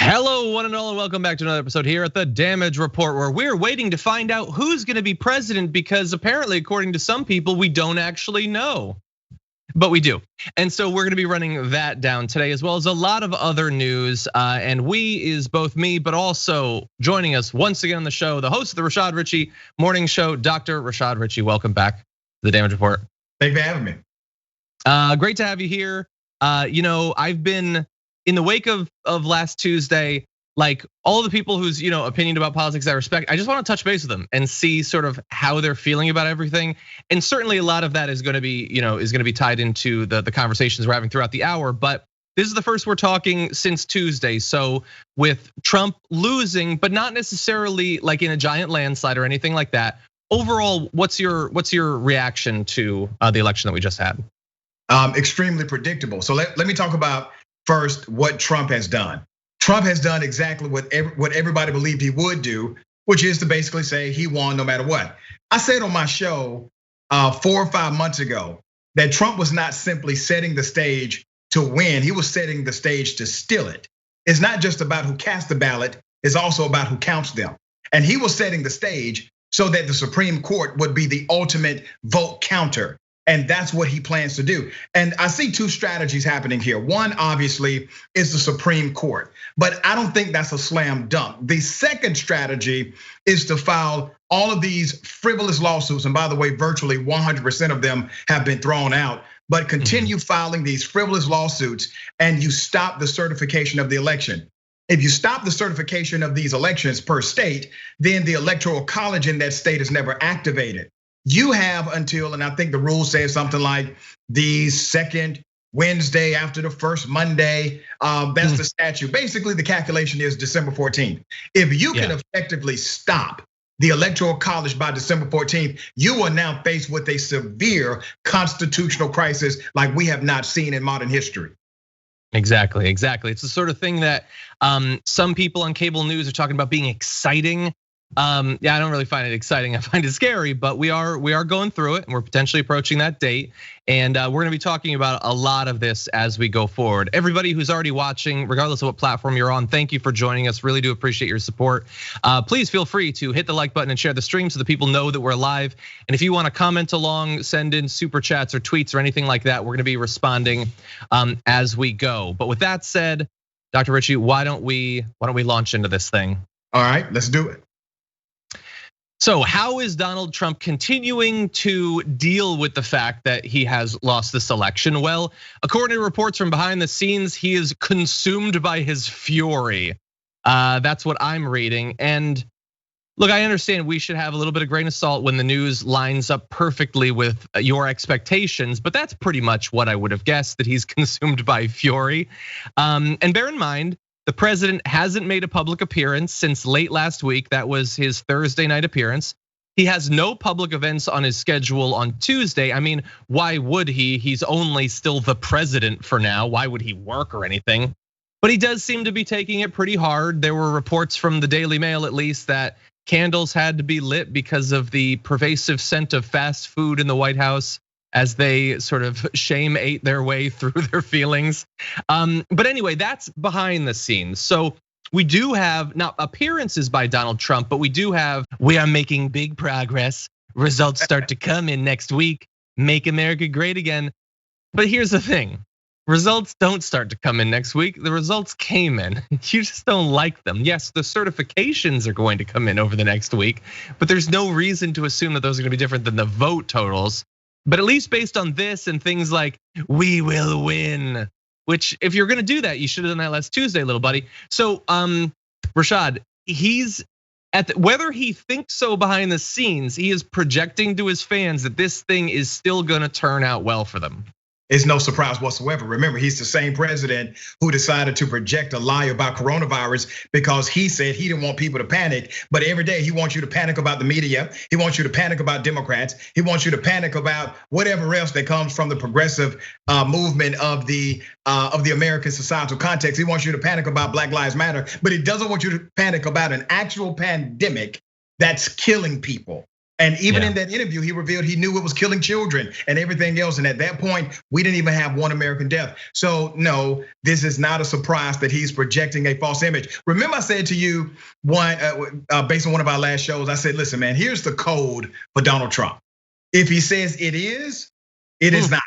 Hello, one and all, and welcome back to another episode here at the Damage Report, where we're waiting to find out who's going to be president because apparently, according to some people, we don't actually know. But we do. And so we're going to be running that down today, as well as a lot of other news. And we is both me, but also joining us once again on the show, the host of the Rashad Richey Morning Show, Dr. Rashad Richey. Welcome back to the Damage Report. Thanks for having me. Great to have you here. I've been in the wake of last Tuesday, like all the people whose opinion about politics I respect, I just want to touch base with them and see sort of how they're feeling about everything. And certainly a lot of that is going to be tied into the conversations we're having throughout the hour. But this is the first we're talking since Tuesday. So with Trump losing, but not necessarily like in a giant landslide or anything like that. Overall, what's your reaction to the election that we just had? Extremely predictable. So let me talk about first what Trump has done. Trump has done exactly what everybody believed he would do, which is to basically say he won no matter what. I said on my show 4 or 5 months ago that Trump was not simply setting the stage to win, he was setting the stage to steal it. It's not just about who cast the ballot, it's also about who counts them. And he was setting the stage so that the Supreme Court would be the ultimate vote counter. And that's what he plans to do. And I see two strategies happening here. One, obviously, is the Supreme Court, but I don't think that's a slam dunk. The second strategy is to file all of these frivolous lawsuits. And by the way, virtually 100% of them have been thrown out, but continue filing these frivolous lawsuits and you stop the certification of the election. If you stop the certification of these elections per state, then the electoral college in that state is never activated. You have until, and I think the rule says something like the second Wednesday after the first Monday. That's the statute. Basically, the calculation is December 14th. If you can effectively stop the electoral college by December 14th, you are now faced with a severe constitutional crisis like we have not seen in modern history. Exactly. It's the sort of thing that some people on cable news are talking about being exciting. I don't really find it exciting. I find it scary, but we are going through it and we're potentially approaching that date. And we're gonna be talking about a lot of this as we go forward. Everybody who's already watching, regardless of what platform you're on, thank you for joining us. Really do appreciate your support. Please feel free to hit the like button and share the stream so that people know that we're live. And if you wanna comment along, send in super chats or tweets or anything like that, we're gonna be responding as we go. But with that said, Dr. Richey, why don't we launch into this thing? All right, let's do it. So how is Donald Trump continuing to deal with the fact that he has lost this election? Well, according to reports from behind the scenes, he is consumed by his fury. That's what I'm reading. And look, I understand we should have a little bit of grain of salt when the news lines up perfectly with your expectations, but that's pretty much what I would have guessed, that he's consumed by fury. And bear in mind, the president hasn't made a public appearance since late last week. That was his Thursday night appearance. He has no public events on his schedule on Tuesday. I mean, why would he? He's only still the president for now. Why would he work or anything? But he does seem to be taking it pretty hard. There were reports from the Daily Mail, at least, that candles had to be lit because of the pervasive scent of fast food in the White House, as they sort of shame ate their way through their feelings. But anyway, that's behind the scenes. So we do have not appearances by Donald Trump, but we are making big progress. Results start to come in next week. Make America great again. But here's the thing. Results don't start to come in next week. The results came in. You just don't like them. Yes, the certifications are going to come in over the next week, but there's no reason to assume that those are gonna be different than the vote totals. But at least based on this and things like, we will win, which if you're gonna do that, you should have done that last Tuesday, little buddy. So Rashad, whether he thinks so behind the scenes, he is projecting to his fans that this thing is still gonna turn out well for them. It's no surprise whatsoever. Remember, he's the same president who decided to project a lie about coronavirus because he said he didn't want people to panic. But every day he wants you to panic about the media. He wants you to panic about Democrats. He wants you to panic about whatever else that comes from the progressive movement of the American societal context. He wants you to panic about Black Lives Matter, but he doesn't want you to panic about an actual pandemic that's killing people. And even in that interview, he revealed he knew it was killing children and everything else. And at that point, we didn't even have one American death. So no, this is not a surprise that he's projecting a false image. Remember I said to you, based on one of our last shows, I said, listen, man, here's the code for Donald Trump. If he says it is not.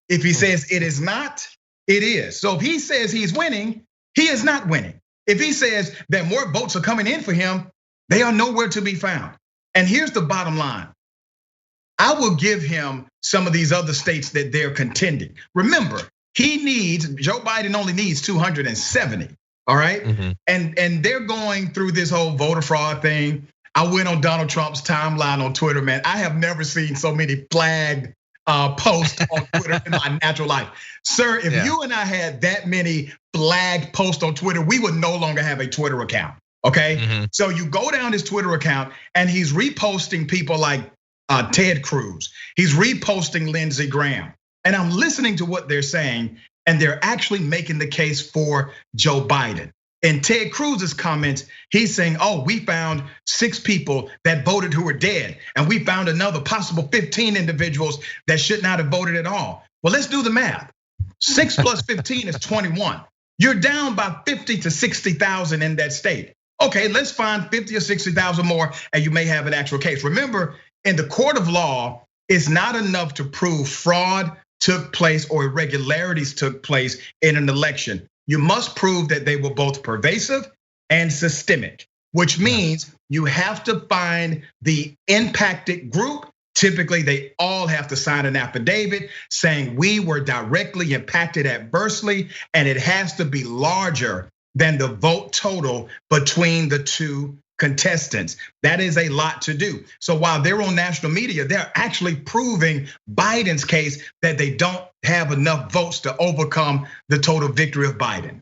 If he says it is not, it is. So if he says he's winning, he is not winning. If he says that more votes are coming in for him, they are nowhere to be found. And here's the bottom line. I will give him some of these other states that they're contending. Remember, Joe Biden only needs 270, all right? And they're going through this whole voter fraud thing. I went on Donald Trump's timeline on Twitter, man. I have never seen so many flagged posts on Twitter in my natural life. Sir, if you and I had that many flagged posts on Twitter, we would no longer have a Twitter account. Okay, so you go down his Twitter account and he's reposting people like Ted Cruz. He's reposting Lindsey Graham. And I'm listening to what they're saying, and they're actually making the case for Joe Biden. In Ted Cruz's comments, he's saying, we found 6 people that voted who were dead. And we found another possible 15 individuals that should not have voted at all. Well, let's do the math. 6 plus 15 is 21. You're down by 50 to 60,000 in that state. Okay, let's find 50 or 60,000 more and you may have an actual case. Remember, in the court of law, it's not enough to prove fraud took place or irregularities took place in an election. You must prove that they were both pervasive and systemic, which means you have to find the impacted group. Typically, they all have to sign an affidavit saying we were directly impacted adversely, and it has to be larger than the vote total between the two contestants. That is a lot to do. So while they're on national media, they're actually proving Biden's case that they don't have enough votes to overcome the total victory of Biden.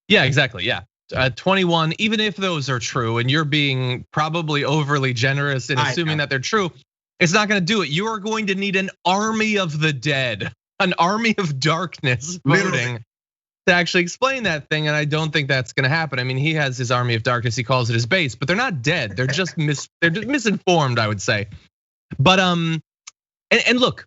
Yeah, exactly. Yeah. 21, even if those are true, and you're being probably overly generous in assuming that they're true, it's not gonna do it. You are going to need an army of the dead, an army of darkness voting to actually explain that thing, and I don't think that's gonna happen. I mean, he has his army of darkness, he calls it his base, but they're not dead. They're just misinformed, I would say. But and look,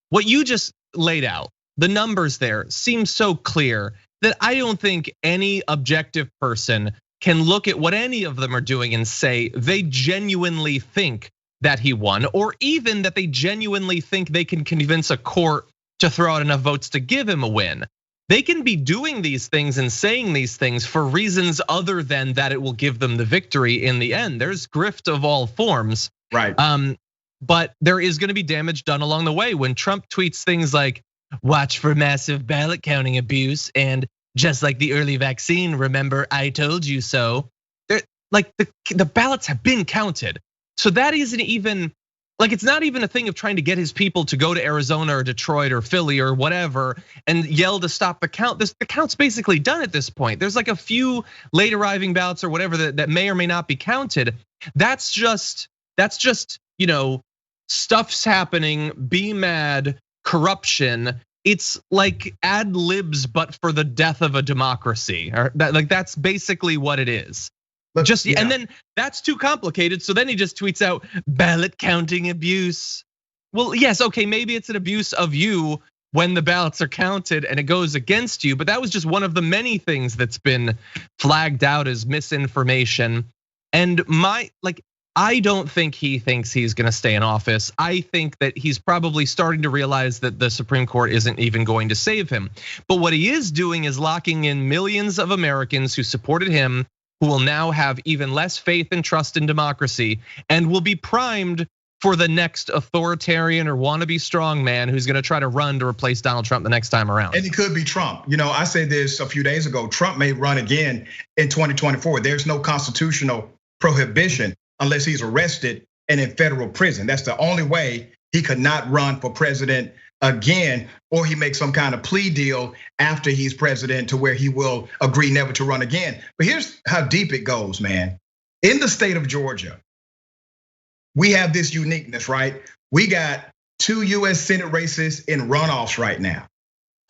what you just laid out, the numbers there seem so clear that I don't think any objective person can look at what any of them are doing and say they genuinely think that he won, or even that they genuinely think they can convince a court to throw out enough votes to give him a win. They can be doing these things and saying these things for reasons other than that it will give them the victory in the end. There's grift of all forms. Right. But there is gonna be damage done along the way. When Trump tweets things like, watch for massive ballot counting abuse, and just like the early vaccine, remember I told you so. Like the ballots have been counted. So that isn't even, like, it's not even a thing of trying to get his people to go to Arizona or Detroit or Philly or whatever and yell to stop the count. The count's basically done at this point. There's like a few late arriving ballots or whatever that may or may not be counted. That's just, stuff's happening, be mad, corruption. It's like ad libs, but for the death of a democracy. That's basically what it is. And then that's too complicated. So then he just tweets out ballot counting abuse. Well, yes, okay, maybe it's an abuse of you when the ballots are counted and it goes against you, but that was just one of the many things that's been flagged out as misinformation. And I don't think he thinks he's gonna stay in office. I think that he's probably starting to realize that the Supreme Court isn't even going to save him. But what he is doing is locking in millions of Americans who supported him, who will now have even less faith and trust in democracy and will be primed for the next authoritarian or wannabe strongman who's gonna try to run to replace Donald Trump the next time around. And it could be Trump. I said this a few days ago, Trump may run again in 2024. There's no constitutional prohibition unless he's arrested and in federal prison. That's the only way he could not run for president again, or he makes some kind of plea deal after he's president to where he will agree never to run again. But here's how deep it goes, man. In the state of Georgia, we have this uniqueness, right? We got 2 US Senate races in runoffs right now.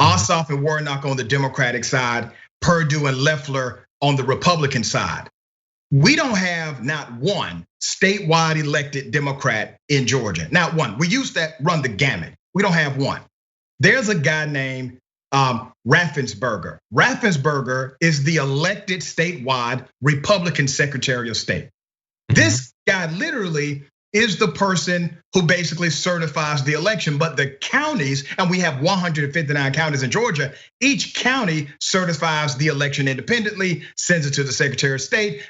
Ossoff and Warnock on the Democratic side, Perdue and Loeffler on the Republican side. We don't have not one statewide elected Democrat in Georgia. Not one. We used to run the gamut. We don't have one. There's a guy named Raffensperger. Raffensperger is the elected statewide Republican Secretary of State. This guy literally is the person who basically certifies the election, but the counties, and we have 159 counties in Georgia, each county certifies the election independently, sends it to the Secretary of State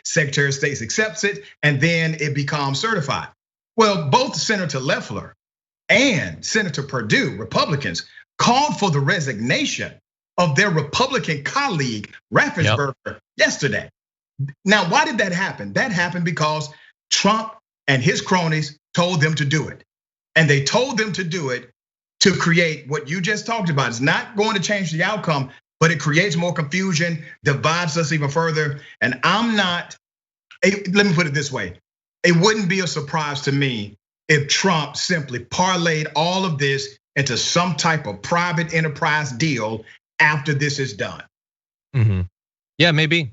accepts it, and then it becomes certified. Well, both Senator Loeffler and Senator Perdue, Republicans, called for the resignation of their Republican colleague, Raffensperger, yesterday. Now, why did that happen? That happened because Trump and his cronies told them to do it. And they told them to do it to create what you just talked about. It's not going to change the outcome, but it creates more confusion, divides us even further. And let me put it this way. It wouldn't be a surprise to me if Trump simply parlayed all of this into some type of private enterprise deal after this is done. Yeah, maybe.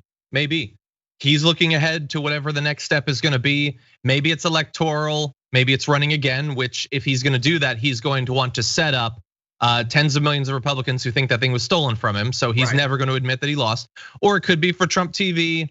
He's looking ahead to whatever the next step is gonna be. Maybe it's electoral, maybe it's running again, which if he's gonna do that, he's going to want to set up tens of millions of Republicans who think that thing was stolen from him. So he's never gonna admit that he lost. Or it could be for Trump TV.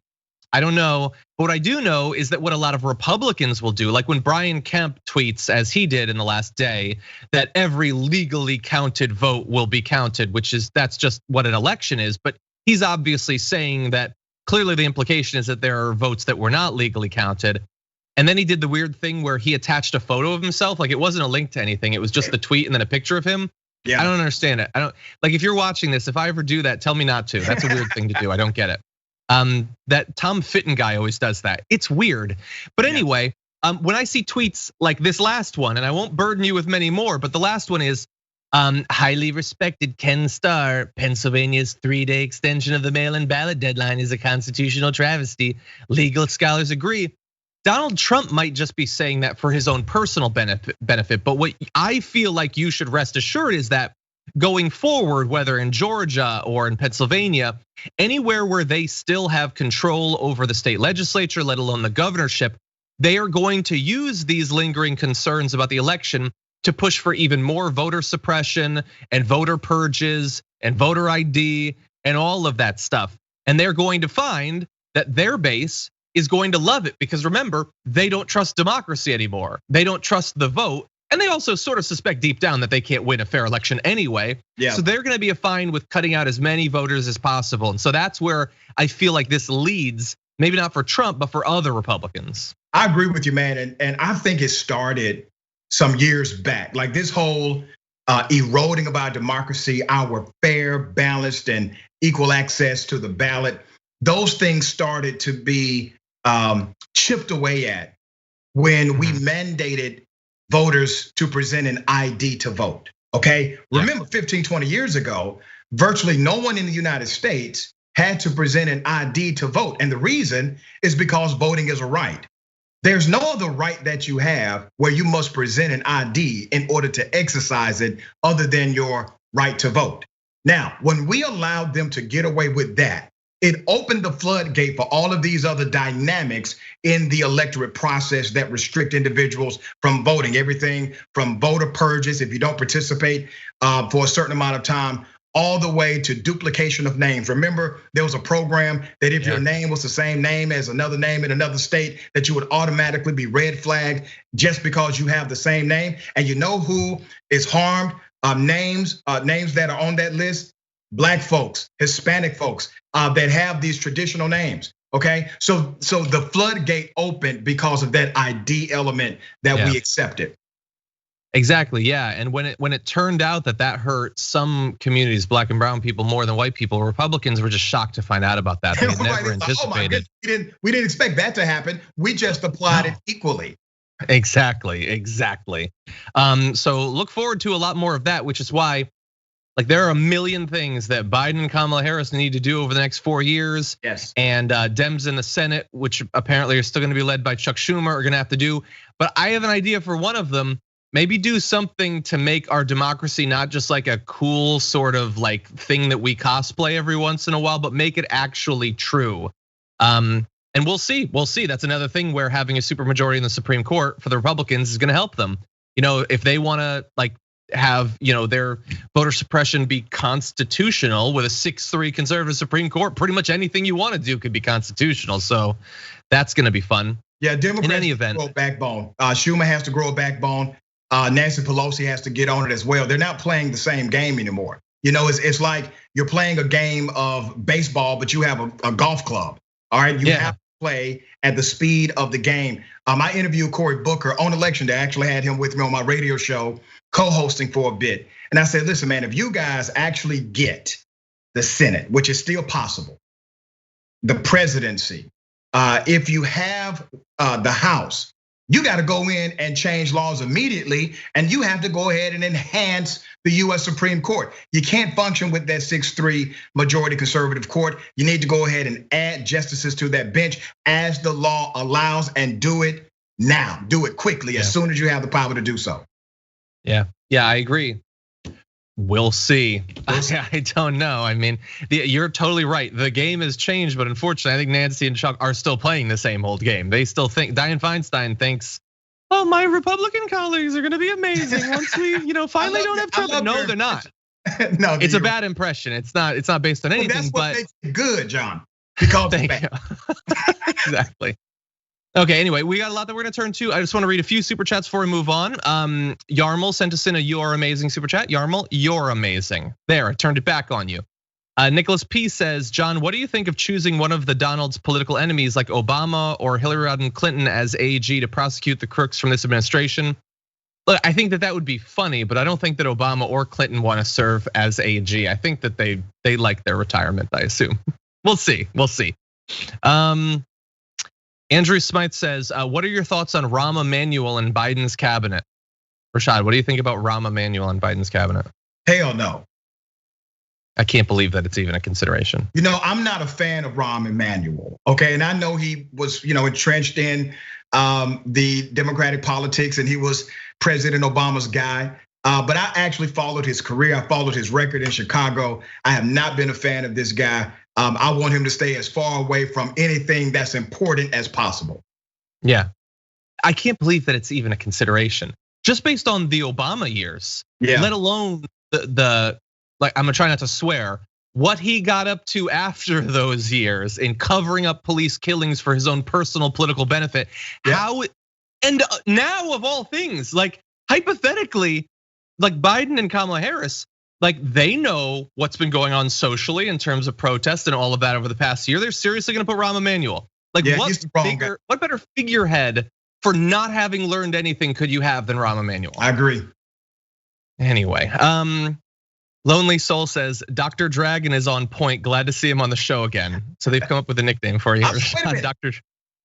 I don't know. But what I do know is that what a lot of Republicans will do, like when Brian Kemp tweets, as he did in the last day, that every legally counted vote will be counted, that's just what an election is. But he's obviously saying that clearly the implication is that there are votes that were not legally counted. And then he did the weird thing where he attached a photo of himself. Like it wasn't a link to anything. It was just the tweet and then a picture of him. Yeah. I don't understand it. Like if you're watching this, if I ever do that, tell me not to. That's a weird thing to do. I don't get it. That Tom Fitton guy always does that. It's weird. But anyway, when I see tweets like this last one, and I won't burden you with many more, but the last one is highly respected Ken Starr, Pennsylvania's 3-day extension of the mail-in ballot deadline is a constitutional travesty. Legal scholars agree. Donald Trump might just be saying that for his own personal benefit. But what I feel like you should rest assured is that going forward, whether in Georgia or in Pennsylvania, anywhere where they still have control over the state legislature, let alone the governorship, they are going to use these lingering concerns about the election to push for even more voter suppression and voter purges and voter ID and all of that stuff. And they're going to find that their base is going to love it because remember, they don't trust democracy anymore. They don't trust the vote. And they also sort of suspect deep down that they can't win a fair election anyway. Yeah. So they're gonna be fine with cutting out as many voters as possible. And so that's where I feel like this leads, maybe not for Trump, but for other Republicans. I agree with you, man. And I think it started some years back. Like this whole eroding of our democracy, our fair, balanced, and equal access to the ballot. Those things started to be chipped away at when we mandated voters to present an ID to vote, okay? Remember 15, 20 years ago, virtually no one in the United States had to present an ID to vote. And the reason is because voting is a right. There's no other right that you have where you must present an ID in order to exercise it other than your right to vote. Now, when we allowed them to get away with that, it opened the floodgate for all of these other dynamics in the electorate process that restrict individuals from voting. Everything from voter purges, if you don't participate for a certain amount of time, all the way to duplication of names. Remember, there was a program that if your name was the same name as another name in another state, that you would automatically be red flagged just because you have the same name. And you know who is harmed? Names that are on that list. Black folks, Hispanic folks that have these traditional names, okay? So the floodgate opened because of that ID element that we accepted. Exactly, yeah. And when it turned out that hurt some communities, black and brown people more than white people, Republicans were just shocked to find out about that. They had never anticipated. We didn't expect that to happen. We just applied it equally. Exactly. So look forward to a lot more of that, which is why, like, there are a million things that Biden and Kamala Harris need to do over the next 4 years. Yes. And Dems in the Senate, which apparently are still gonna be led by Chuck Schumer, are gonna have to do. But I have an idea for one of them. Maybe do something to make our democracy not just like a cool sort of like thing that we cosplay every once in a while, but make it actually true. And we'll see. That's another thing where having a supermajority in the Supreme Court for the Republicans is going to help them. If they want to have their voter suppression be constitutional with a 6-3 conservative Supreme Court, pretty much anything you want to do could be constitutional. So that's going to be fun. Yeah, Democrats in any event, grow a backbone. Schumer has to grow a backbone. Nancy Pelosi has to get on it as well. They're not playing the same game anymore. It's like you're playing a game of baseball, but you have a golf club. All right, you have to play at the speed of the game. I interviewed Cory Booker on election day. I actually had him with me on my radio show, co-hosting for a bit. And I said, listen, man, if you guys actually get the Senate, which is still possible, the presidency, if you have the House, you got to go in and change laws immediately, and you have to go ahead and enhance the US Supreme Court. You can't function with that 6-3 majority conservative court. You need to go ahead and add justices to that bench as the law allows, and do it now. Do it quickly as soon as you have the power to do so. Yeah, I agree. We'll see. I don't know. I mean, you're totally right. The game has changed, but unfortunately, I think Nancy and Chuck are still playing the same old game. They still think Dianne Feinstein thinks, oh, my Republican colleagues are going to be amazing once we, finally don't have Trump. No, they're not. No, it's a bad impression. It's not based on anything. That's what makes it good, John. Because it's bad. Exactly. Okay, anyway, we got a lot that we're gonna turn to. I just wanna read a few super chats before we move on. Yarmul sent us in a "You're amazing" super chat. Yarmul, you're amazing. There, I turned it back on you. Nicholas P says, John, what do you think of choosing one of the Donald's political enemies like Obama or Hillary Rodham Clinton as AG to prosecute the crooks from this administration? Look, I think that would be funny, but I don't think that Obama or Clinton want to serve as AG. I think that they like their retirement, I assume. We'll see. Andrew Smythe says, what are your thoughts on Rahm Emanuel and Biden's cabinet? Rashad, what do you think about Rahm Emanuel and Biden's cabinet? Hell no. I can't believe that it's even a consideration. I'm not a fan of Rahm Emanuel, okay? And I know he was, entrenched in the Democratic politics, and he was President Obama's guy. But I actually followed his career. I followed his record in Chicago. I have not been a fan of this guy. I want him to stay as far away from anything that's important as possible. Yeah, I can't believe that it's even a consideration. Just based on the Obama years, let alone the I'm gonna try not to swear, what he got up to after those years in covering up police killings for his own personal political benefit. And now of all things, hypothetically, Biden and Kamala Harris, they know what's been going on socially in terms of protest and all of that over the past year. They're seriously gonna put Rahm Emanuel. What better figurehead for not having learned anything could you have than Rahm Emanuel? I agree. Anyway, Lonely Soul says, Dr. Dragon is on point. Glad to see him on the show again. So they've come up with a nickname for you. Dr.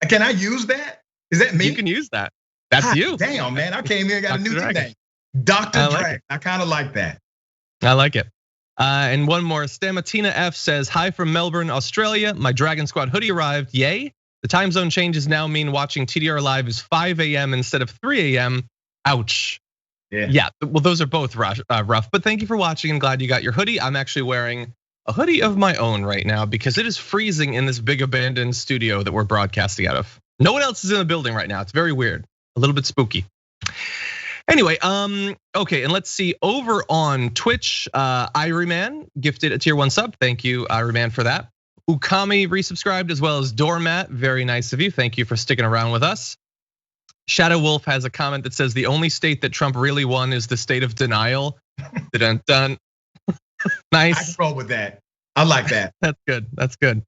Can I use that? Is that me? You can use that. That's you. Damn, man, I came here and got a new nickname. Dr. Dragon, I kind of like that. I like it. And one more, Stamatina F says, hi from Melbourne, Australia. My Dragon Squad hoodie arrived, yay. The time zone changes now mean watching TDR live is 5 a.m. instead of 3 a.m. Ouch. Yeah, well, those are both rough, but thank you for watching and glad you got your hoodie. I'm actually wearing a hoodie of my own right now because it is freezing in this big abandoned studio that we're broadcasting out of. No one else is in the building right now. It's very weird, a little bit spooky. Anyway, okay, and let's see, over on Twitch, Iryman gifted a tier 1 sub. Thank you, Iryman, for that. Ukami resubscribed as well as Doormat, very nice of you. Thank you for sticking around with us. Shadow Wolf has a comment that says the only state that Trump really won is the state of denial. Dun. Nice. I can roll with that. I like that. That's good. That's good.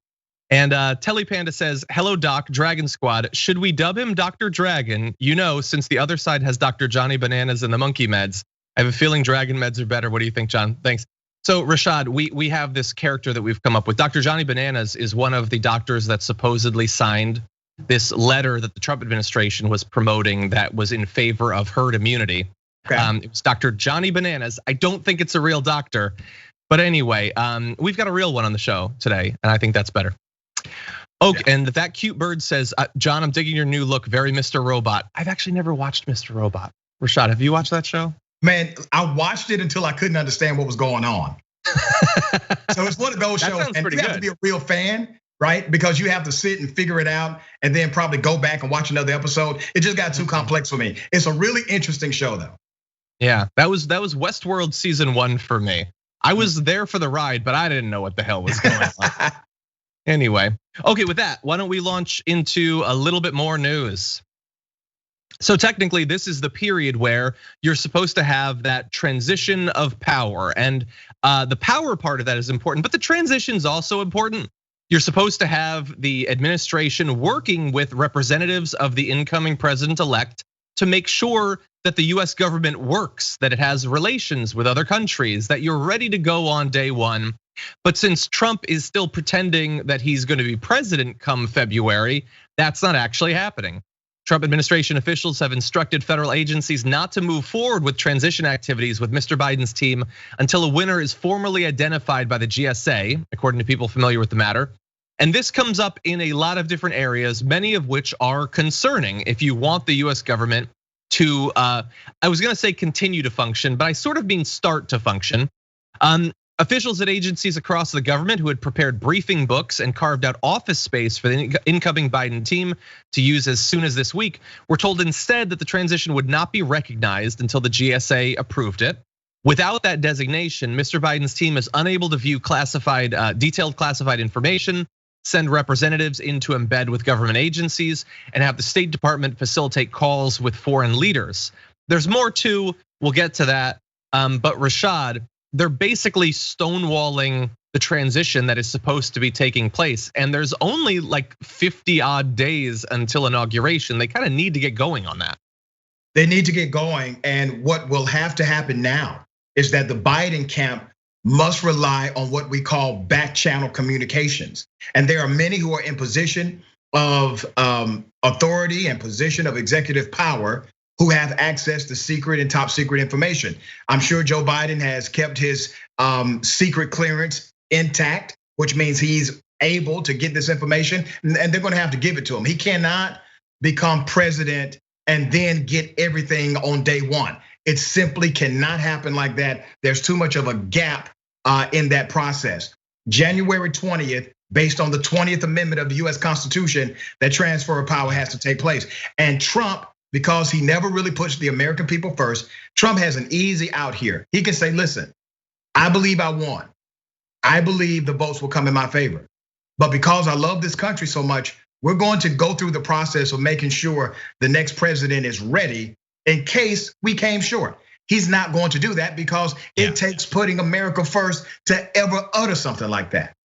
And Telepanda says, hello, Doc, Dragon Squad. Should we dub him Dr. Dragon? Since the other side has Dr. Johnny Bananas and the monkey meds, I have a feeling Dragon meds are better. What do you think, John? Thanks. So Rashad, we have this character that we've come up with. Dr. Johnny Bananas is one of the doctors that supposedly signed this letter that the Trump administration was promoting that was in favor of herd immunity. It was Dr. Johnny Bananas. I don't think it's a real doctor, but anyway, we've got a real one on the show today, and I think that's better. Okay, and that cute bird says, John, I'm digging your new look, very Mr. Robot. I've actually never watched Mr. Robot. Rashad, have you watched that show? Man, I watched it until I couldn't understand what was going on. So it's one of those shows, and you have to be a real fan right? Because you have to sit and figure it out and then probably go back and watch another episode. It just got too complex for me. It's a really interesting show though. Yeah, that was Westworld season 1 for me. I was there for the ride, but I didn't know what the hell was going on. Anyway, okay, with that, why don't we launch into a little bit more news? So technically, this is the period where you're supposed to have that transition of power, and the power part of that is important, but the transition is also important. You're supposed to have the administration working with representatives of the incoming president-elect to make sure that the US government works, that it has relations with other countries, that you're ready to go on day one. But since Trump is still pretending that he's going to be president come February, that's not actually happening. Trump administration officials have instructed federal agencies not to move forward with transition activities with Mr. Biden's team until a winner is formally identified by the GSA, according to people familiar with the matter. And this comes up in a lot of different areas, many of which are concerning if you want the US government to, I was gonna say continue to function, but I sort of mean start to function. Officials at agencies across the government who had prepared briefing books and carved out office space for the incoming Biden team to use as soon as this week were told instead that the transition would not be recognized until the GSA approved it. Without that designation, Mr. Biden's team is unable to view detailed classified information, send representatives in to embed with government agencies, and have the State Department facilitate calls with foreign leaders. There's more too, we'll get to that. But Rashad, they're basically stonewalling the transition that is supposed to be taking place. And there's only like 50 odd days until inauguration. They kind of need to get going on that. They need to get going. And what will have to happen now is that the Biden camp must rely on what we call back channel communications. And there are many who are in position of authority and position of executive power who have access to secret and top secret information. I'm sure Joe Biden has kept his secret clearance intact, which means he's able to get this information, and they're gonna have to give it to him. He cannot become president and then get everything on day one. It simply cannot happen like that. There's too much of a gap in that process. January 20th, based on the 20th Amendment of the US Constitution, that transfer of power has to take place. And Trump, because he never really puts the American people first, Trump has an easy out here. He can say, listen, I believe I won. I believe the votes will come in my favor. But because I love this country so much, we're going to go through the process of making sure the next president is ready in case we came short. He's not going to do that because it takes putting America first to ever utter something like that.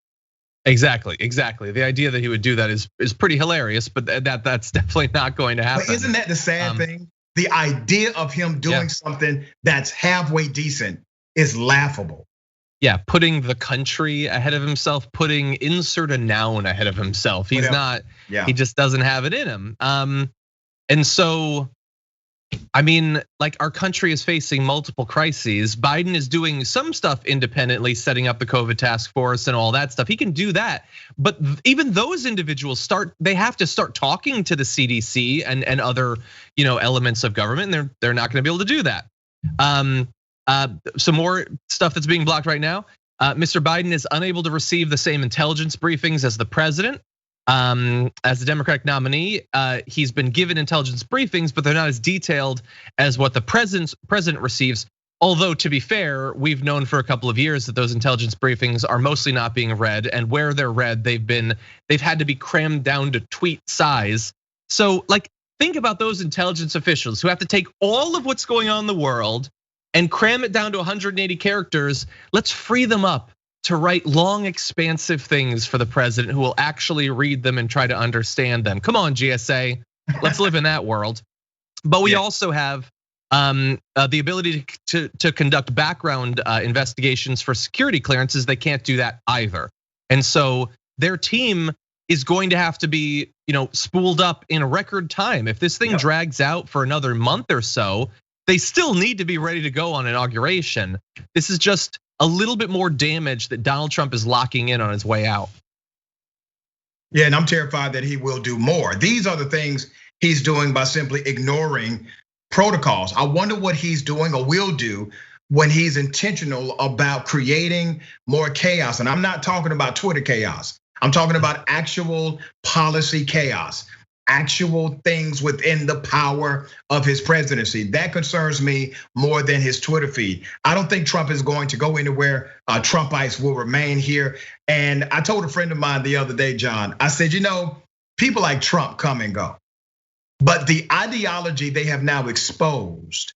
Exactly. The idea that he would do that is pretty hilarious, but that's definitely not going to happen. But isn't that the sad thing? The idea of him doing something that's halfway decent is laughable. Yeah, putting the country ahead of himself, putting insert a noun ahead of himself. He's not, he just doesn't have it in him. And so, I mean, like our country is facing multiple crises. Biden is doing some stuff independently, setting up the COVID task force and all that stuff. He can do that, but even those individuals they have to start talking to the CDC and other, elements of government, and they're not going to be able to do that. Some more stuff that's being blocked right now. Mr. Biden is unable to receive the same intelligence briefings as the president. As the Democratic nominee, he's been given intelligence briefings, but they're not as detailed as what the president receives. Although, to be fair, we've known for a couple of years that those intelligence briefings are mostly not being read, and where they're read, they've had to be crammed down to tweet size. So, like, think about those intelligence officials who have to take all of what's going on in the world and cram it down to 180 characters. Let's free them up to write long, expansive things for the president who will actually read them and try to understand them. Come on, GSA, let's live in that world. But we also have the ability to conduct background investigations for security clearances. They can't do that either. And so their team is going to have to be, spooled up in a record time. If this thing drags out for another month or so, they still need to be ready to go on inauguration. This is just a little bit more damage that Donald Trump is locking in on his way out. Yeah, and I'm terrified that he will do more. These are the things he's doing by simply ignoring protocols. I wonder what he's doing or will do when he's intentional about creating more chaos. And I'm not talking about Twitter chaos. I'm talking about actual policy chaos, actual things within the power of his presidency. That concerns me more than his Twitter feed. I don't think Trump is going to go anywhere. Trumpites will remain here. And I told a friend of mine the other day, John, I said, people like Trump come and go, but the ideology they have now exposed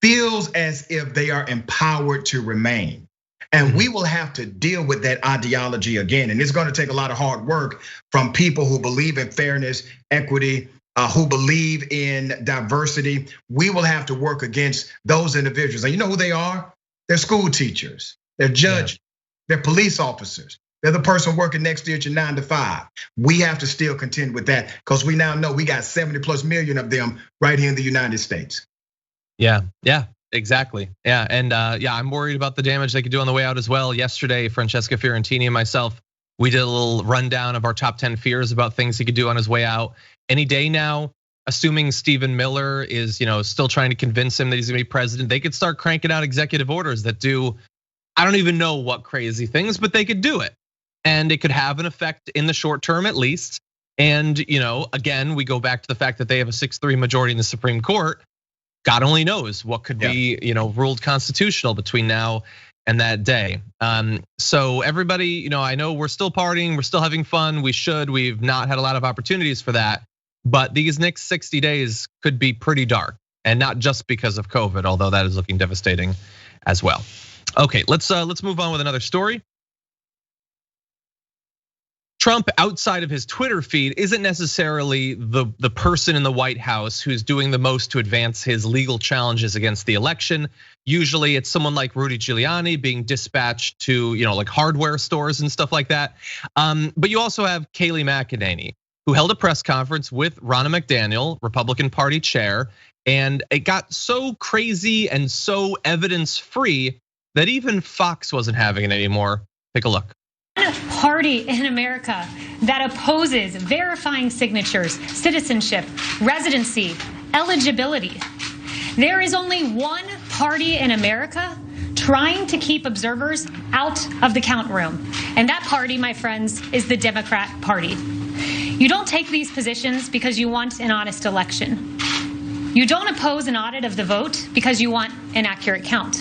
feels as if they are empowered to remain. And we will have to deal with that ideology again. And it's going to take a lot of hard work from people who believe in fairness, equity, who believe in diversity. We will have to work against those individuals. And you know who they are? They're school teachers, they're judges, they're police officers. They're the person working next to you at your 9 to 5. We have to still contend with that because we now know we got 70+ million of them right here in the United States. Yeah. Exactly. Yeah, and I'm worried about the damage they could do on the way out as well. Yesterday, Francesca Fiorentini and myself, we did a little rundown of our top 10 fears about things he could do on his way out. Any day now, assuming Stephen Miller is, still trying to convince him that he's gonna be president, they could start cranking out executive orders that do, I don't even know what crazy things, but they could do it. And it could have an effect in the short term at least. And again, we go back to the fact that they have a 6-3 majority in the Supreme Court. God only knows what could be, ruled constitutional between now and that day. So everybody, I know we're still partying, we're still having fun. We've not had a lot of opportunities for that, but these next 60 days could be pretty dark, and not just because of COVID, although that is looking devastating as well. Okay, let's move on with another story. Trump, outside of his Twitter feed, isn't necessarily the person in the White House who's doing the most to advance his legal challenges against the election. Usually it's someone like Rudy Giuliani being dispatched to, like hardware stores and stuff like that. But you also have Kayleigh McEnany, who held a press conference with Ronna McDaniel, Republican Party chair, and it got so crazy and so evidence-free that even Fox wasn't having it anymore. Take a look. Party in America that opposes verifying signatures, citizenship, residency, eligibility. There is only one party in America trying to keep observers out of the count room. And that party, my friends, is the Democrat Party. You don't take these positions because you want an honest election. You don't oppose an audit of the vote because you want an accurate count.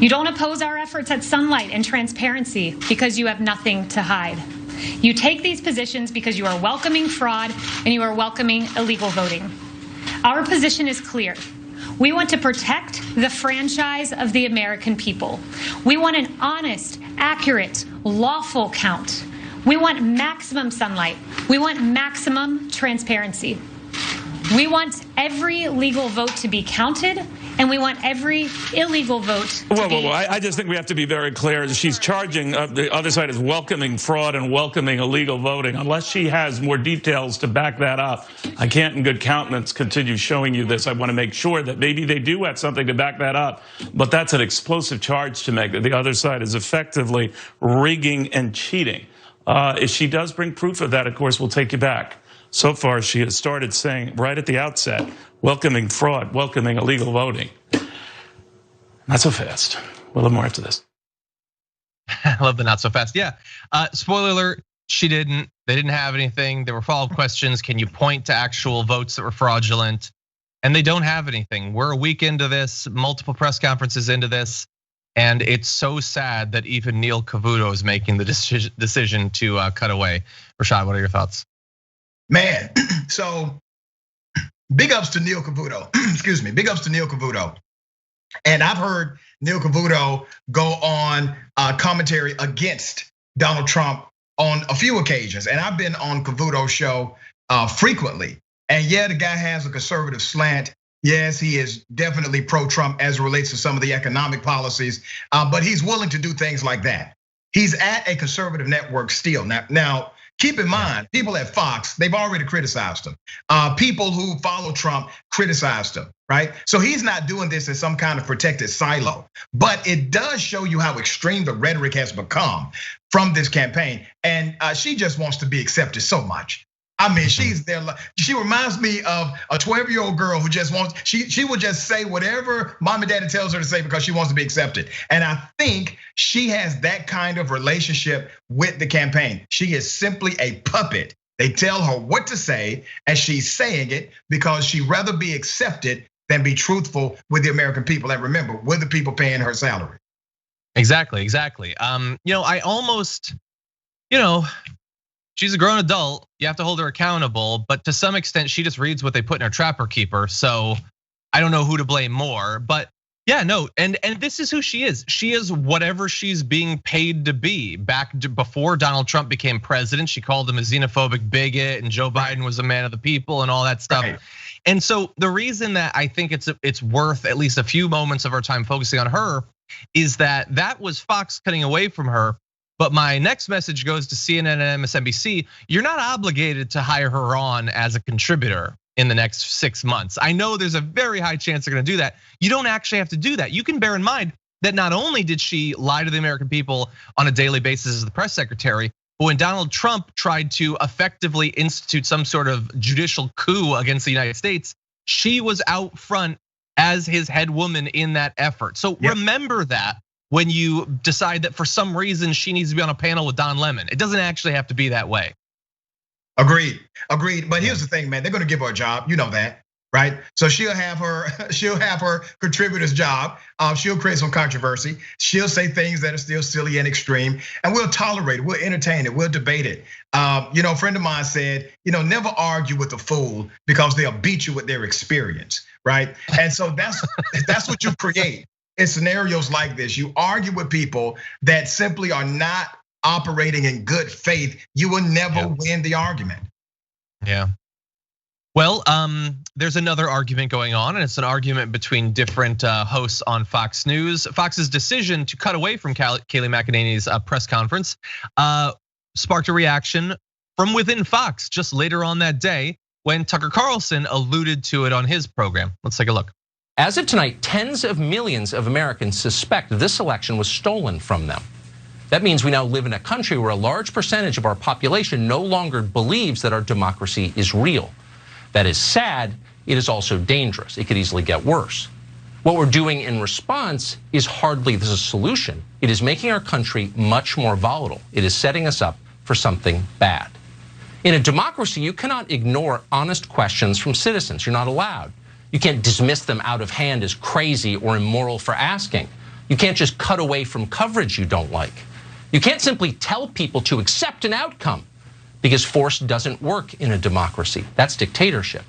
You don't oppose our efforts at sunlight and transparency because you have nothing to hide. You take these positions because you are welcoming fraud and you are welcoming illegal voting. Our position is clear. We want to protect the franchise of the American people. We want an honest, accurate, lawful count. We want maximum sunlight. We want maximum transparency. We want every legal vote to be counted, and we want every illegal vote to be. I just think we have to be very clear. She's charging the other side is welcoming fraud and welcoming illegal voting. Unless she has more details to back that up, I can't in good countenance continue showing you this. I want to make sure that maybe they do have something to back that up, but that's an explosive charge to make, that the other side is effectively rigging and cheating. If she does bring proof of that, of course, we'll take you back. So far, she has started saying right at the outset, welcoming fraud, welcoming illegal voting. Not so fast. We'll have more after this. I love the not so fast. Yeah. Spoiler alert, they didn't have anything. There were follow-up questions. Can you point to actual votes that were fraudulent? And they don't have anything. We're a week into this, multiple press conferences into this. And it's so sad that even Neil Cavuto is making the decision to cut away. Rashad, what are your thoughts? Man, so big ups to Neil Cavuto. Excuse me, big ups to Neil Cavuto. And I've heard Neil Cavuto go on commentary against Donald Trump on a few occasions. And I've been on Cavuto's show frequently. And yeah, the guy has a conservative slant. Yes, he is definitely pro-Trump as it relates to some of the economic policies, but he's willing to do things like that. He's at a conservative network still. Now, keep in mind, people at Fox, they've already criticized him. People who follow Trump criticized him, right? So he's not doing this in some kind of protected silo. But it does show you how extreme the rhetoric has become from this campaign. And she just wants to be accepted so much. I mean, she's there. She reminds me of a 12-year-old girl who just wants, she will just say whatever mom and daddy tells her to say because she wants to be accepted. And I think she has that kind of relationship with the campaign. She is simply a puppet. They tell her what to say, and she's saying it because she'd rather be accepted than be truthful with the American people. And remember, we're the people paying her salary. Exactly. I almost, she's a grown adult. You have to hold her accountable, but to some extent, she just reads what they put in her trapper keeper. So I don't know who to blame more, but yeah, no, and this is who she is. She is whatever she's being paid to be. Back before Donald Trump became president, she called him a xenophobic bigot, and Joe Biden was a man of the people and all that stuff. Right. And so the reason that I think it's worth at least a few moments of our time focusing on her is that was Fox cutting away from her. But my next message goes to CNN and MSNBC. You're not obligated to hire her on as a contributor in the next 6 months. I know there's a very high chance they're gonna do that. You don't actually have to do that. You can bear in mind that not only did she lie to the American people on a daily basis as the press secretary, but when Donald Trump tried to effectively institute some sort of judicial coup against the United States, she was out front as his head woman in that effort. So remember that when you decide that for some reason she needs to be on a panel with Don Lemon. It doesn't actually have to be that way. Agreed. But here's the thing, man, they're gonna give her a job, you know that, right? So she'll have her contributor's job. She'll create some controversy. She'll say things that are still silly and extreme, and we'll tolerate it, we'll entertain it, we'll debate it. A friend of mine said, never argue with a fool because they'll beat you with their experience, right? And so that's what you create in scenarios like this. You argue with people that simply are not operating in good faith. You will never win the argument. Yeah. Well, there's another argument going on, and it's an argument between different hosts on Fox News. Fox's decision to cut away from Kayleigh McEnany's press conference sparked a reaction from within Fox just later on that day when Tucker Carlson alluded to it on his program. Let's take a look. As of tonight, tens of millions of Americans suspect this election was stolen from them. That means we now live in a country where a large percentage of our population no longer believes that our democracy is real. That is sad. It is also dangerous. It could easily get worse. What we're doing in response is hardly the solution. It is making our country much more volatile. It is setting us up for something bad. In a democracy, you cannot ignore honest questions from citizens. You're not allowed. You can't dismiss them out of hand as crazy or immoral for asking. You can't just cut away from coverage you don't like. You can't simply tell people to accept an outcome because force doesn't work in a democracy. That's dictatorship.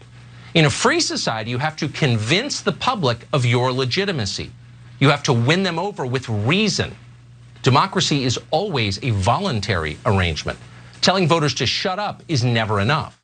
In a free society, you have to convince the public of your legitimacy. You have to win them over with reason. Democracy is always a voluntary arrangement. Telling voters to shut up is never enough.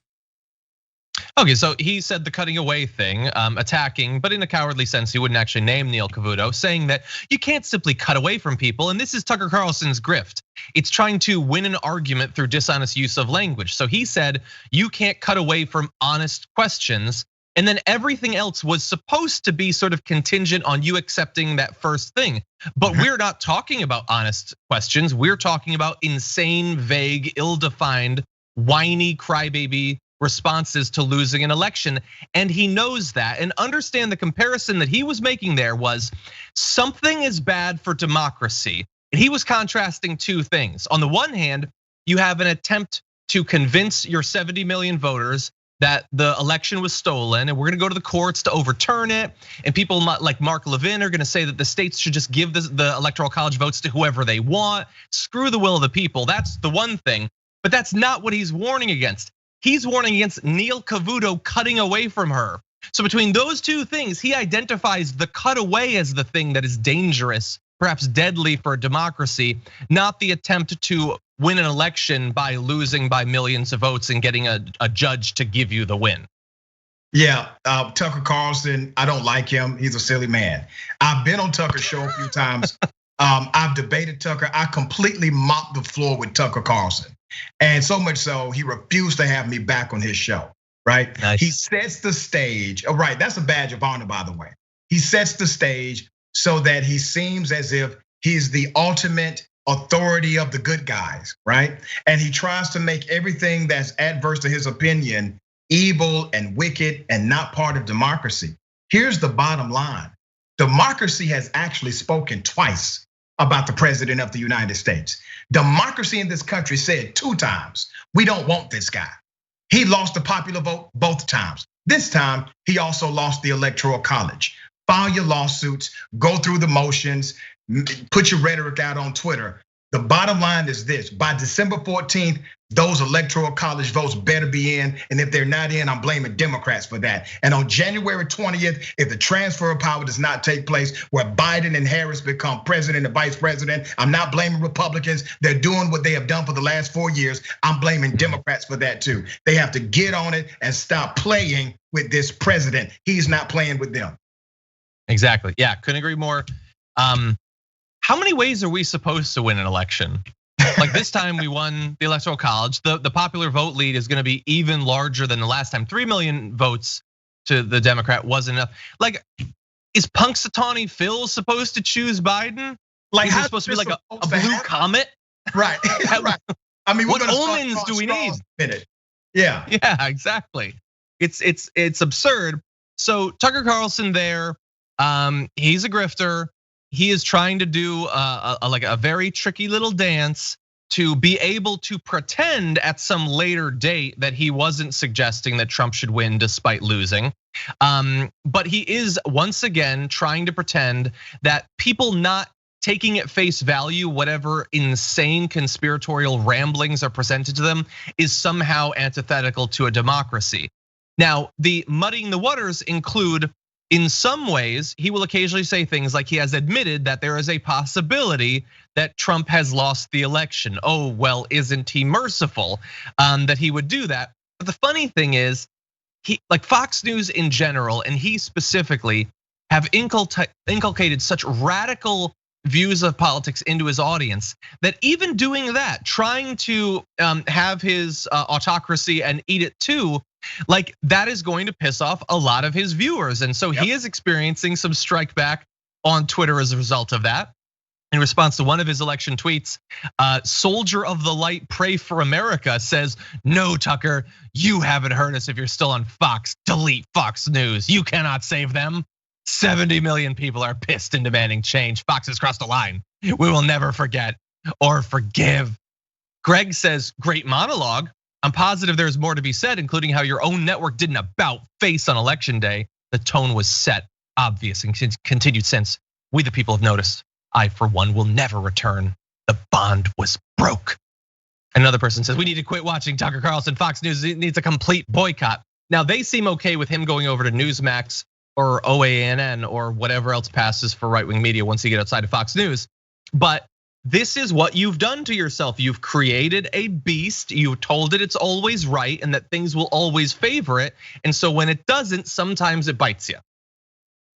Okay, so he said the cutting away thing, attacking, but in a cowardly sense, he wouldn't actually name Neil Cavuto, saying that you can't simply cut away from people, and this is Tucker Carlson's grift. It's trying to win an argument through dishonest use of language. So he said, you can't cut away from honest questions, and then everything else was supposed to be sort of contingent on you accepting that first thing. But we're not talking about honest questions. We're talking about insane, vague, ill-defined, whiny crybaby responses to losing an election. And he knows that. And understand the comparison that he was making there was something is bad for democracy. And he was contrasting two things. On the one hand, you have an attempt to convince your 70 million voters that the election was stolen and we're gonna go to the courts to overturn it. And people like Mark Levin are gonna say that the states should just give the electoral college votes to whoever they want. Screw the will of the people. That's the one thing, but that's not what he's warning against. He's warning against Neil Cavuto cutting away from her. So between those two things, he identifies the cutaway as the thing that is dangerous, perhaps deadly for a democracy, not the attempt to win an election by losing by millions of votes and getting a judge to give you the win. Yeah, Tucker Carlson, I don't like him. He's a silly man. I've been on Tucker's show a few times. I've debated Tucker. I completely mopped the floor with Tucker Carlson. And so much so, he refused to have me back on his show, right? Nice. He sets the stage, right, that's a badge of honor, by the way. He sets the stage so that he seems as if he's the ultimate authority of the good guys, right? And he tries to make everything that's adverse to his opinion evil and wicked and not part of democracy. Here's the bottom line. Democracy has actually spoken twice about the president of the United States. Democracy in this country said 2 times, we don't want this guy. He lost the popular vote both times. This time, he also lost the Electoral College. File your lawsuits, go through the motions, put your rhetoric out on Twitter. The bottom line is this: by December 14th, those Electoral College votes better be in. And if they're not in, I'm blaming Democrats for that. And on January 20th, if the transfer of power does not take place, where Biden and Harris become president and vice president, I'm not blaming Republicans. They're doing what they have done for the last 4 years. I'm blaming Democrats for that too. They have to get on it and stop playing with this president. He's not playing with them. Exactly. Yeah, couldn't agree more. How many ways are we supposed to win an election? Like this time we won the Electoral College. The popular vote lead is gonna be even larger than the last time. 3 million votes to the Democrat wasn't enough. Like, is Punxsutawney Phil supposed to choose Biden? Like, he's supposed to be like a blue comet? Right, right. I mean, what omens do we need? Yeah. Yeah, exactly. It's absurd. So Tucker Carlson there, he's a grifter. He is trying to do like a very tricky little dance to be able to pretend at some later date that he wasn't suggesting that Trump should win despite losing. But he is once again trying to pretend that people not taking at face value whatever insane conspiratorial ramblings are presented to them is somehow antithetical to a democracy. Now, the muddying the waters include, in some ways, he will occasionally say things like he has admitted that there is a possibility that Trump has lost the election. Oh, well, isn't he merciful that he would do that? But the funny thing is, like Fox News in general, and he specifically, have inculcated such radical views of politics into his audience that even doing that, trying to have his autocracy and eat it too, like that is going to piss off a lot of his viewers. And so he is experiencing some strike back on Twitter as a result of that. In response to one of his election tweets, Soldier of the Light Pray for America says, "No, Tucker, you haven't heard us. If you're still on Fox, delete Fox News. You cannot save them. 70 million people are pissed and demanding change. Fox has crossed the line. We will never forget or forgive." Greg says, "Great monologue. I'm positive there's more to be said, including how your own network did an about face on election day. The tone was set, obvious, and continued since. We the people have noticed. I, for one, will never return. The bond was broke." Another person says, "We need to quit watching Tucker Carlson. Fox News needs a complete boycott." Now, they seem okay with him going over to Newsmax or OANN or whatever else passes for right-wing media once you get outside of Fox News. But this is what you've done to yourself. You've created a beast. You told it it's always right and that things will always favor it. And so when it doesn't, sometimes it bites you.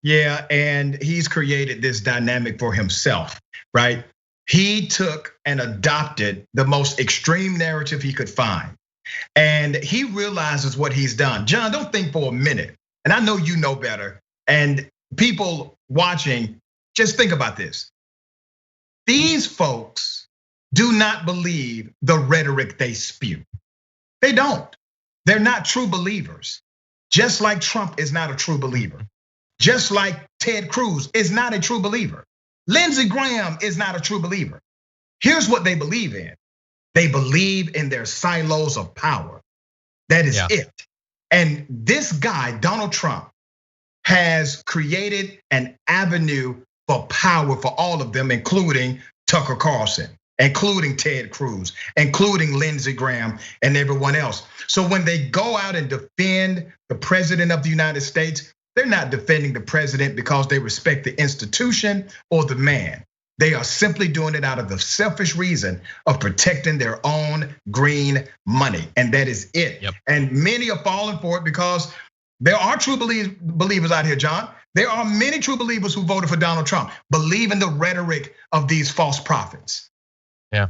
Yeah, and he's created this dynamic for himself, right? He took and adopted the most extreme narrative he could find. And he realizes what he's done. John, don't think for a minute. And I know you know better. And people watching, just think about this. These folks do not believe the rhetoric they spew. They don't. They're not true believers. Just like Trump is not a true believer. Just like Ted Cruz is not a true believer. Lindsey Graham is not a true believer. Here's what they believe in. They believe in their silos of power. That is it. And this guy, Donald Trump, has created an avenue for power for all of them, including Tucker Carlson, including Ted Cruz, including Lindsey Graham and everyone else. So when they go out and defend the president of the United States, they're not defending the president because they respect the institution or the man. They are simply doing it out of the selfish reason of protecting their own green money. And that is it. And many are falling for it because there are true believers out here, John. There are many true believers who voted for Donald Trump, believe in the rhetoric of these false prophets. Yeah,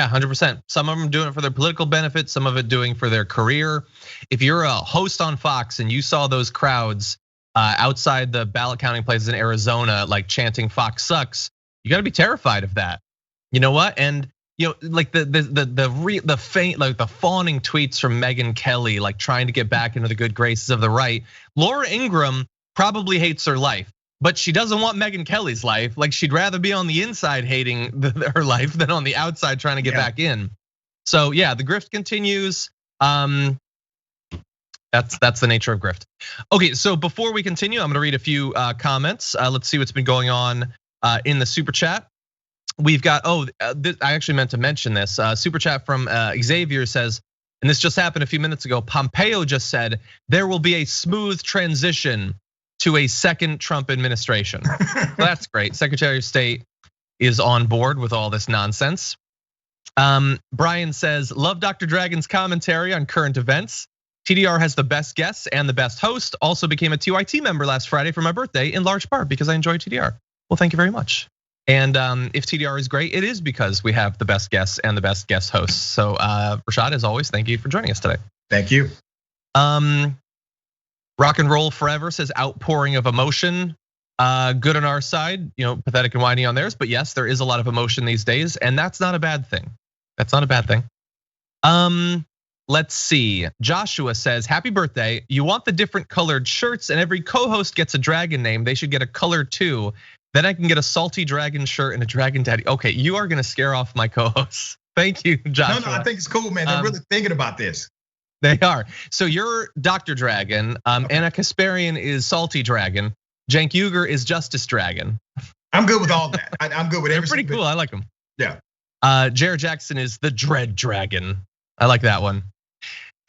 100%. Some of them doing it for their political benefit, some of it doing for their career. If you're a host on Fox and you saw those crowds outside the ballot counting places in Arizona, like chanting "Fox sucks," you got to be terrified of that. You know what? And like the faint, like the fawning tweets from Megyn Kelly, like trying to get back into the good graces of the right. Laura Ingraham probably hates her life, but she doesn't want Megyn Kelly's life. Like she'd rather be on the inside hating her life than on the outside trying to get back in. So yeah, the grift continues. That's the nature of grift. Okay, so before we continue, I'm gonna read a few comments. Let's see what's been going on in the super chat. We've got, I actually meant to mention this. Super chat from Xavier says, and this just happened a few minutes ago, Pompeo just said, there will be a smooth transition to a second Trump administration. So that's great. Secretary of State is on board with all this nonsense. Brian says, love Dr. Dragon's commentary on current events. TDR has the best guests and the best host. Also became a TYT member last Friday for my birthday, in large part because I enjoy TDR. Well, thank you very much. And if TDR is great, it is because we have the best guests and the best guest hosts. So Rashad, as always, thank you for joining us today. Thank you. Rock and roll forever says outpouring of emotion. Good on our side, pathetic and whiny on theirs. But yes, there is a lot of emotion these days, and that's not a bad thing. That's not a bad thing. Let's see. Joshua says, happy birthday. You want the different colored shirts, and every co-host gets a dragon name. They should get a color too. Then I can get a salty dragon shirt and a dragon daddy. Okay, you are gonna scare off my co-hosts. Thank you, Joshua. No, I think it's cool, man. They're really thinking about this. They are. So you're Dr. Dragon. Anna Kasparian is Salty Dragon. Cenk Uygur is Justice Dragon. I'm good with all that. I'm good with everything. Pretty cool. I like them. Yeah. Jared Jackson is the Dread Dragon. I like that one.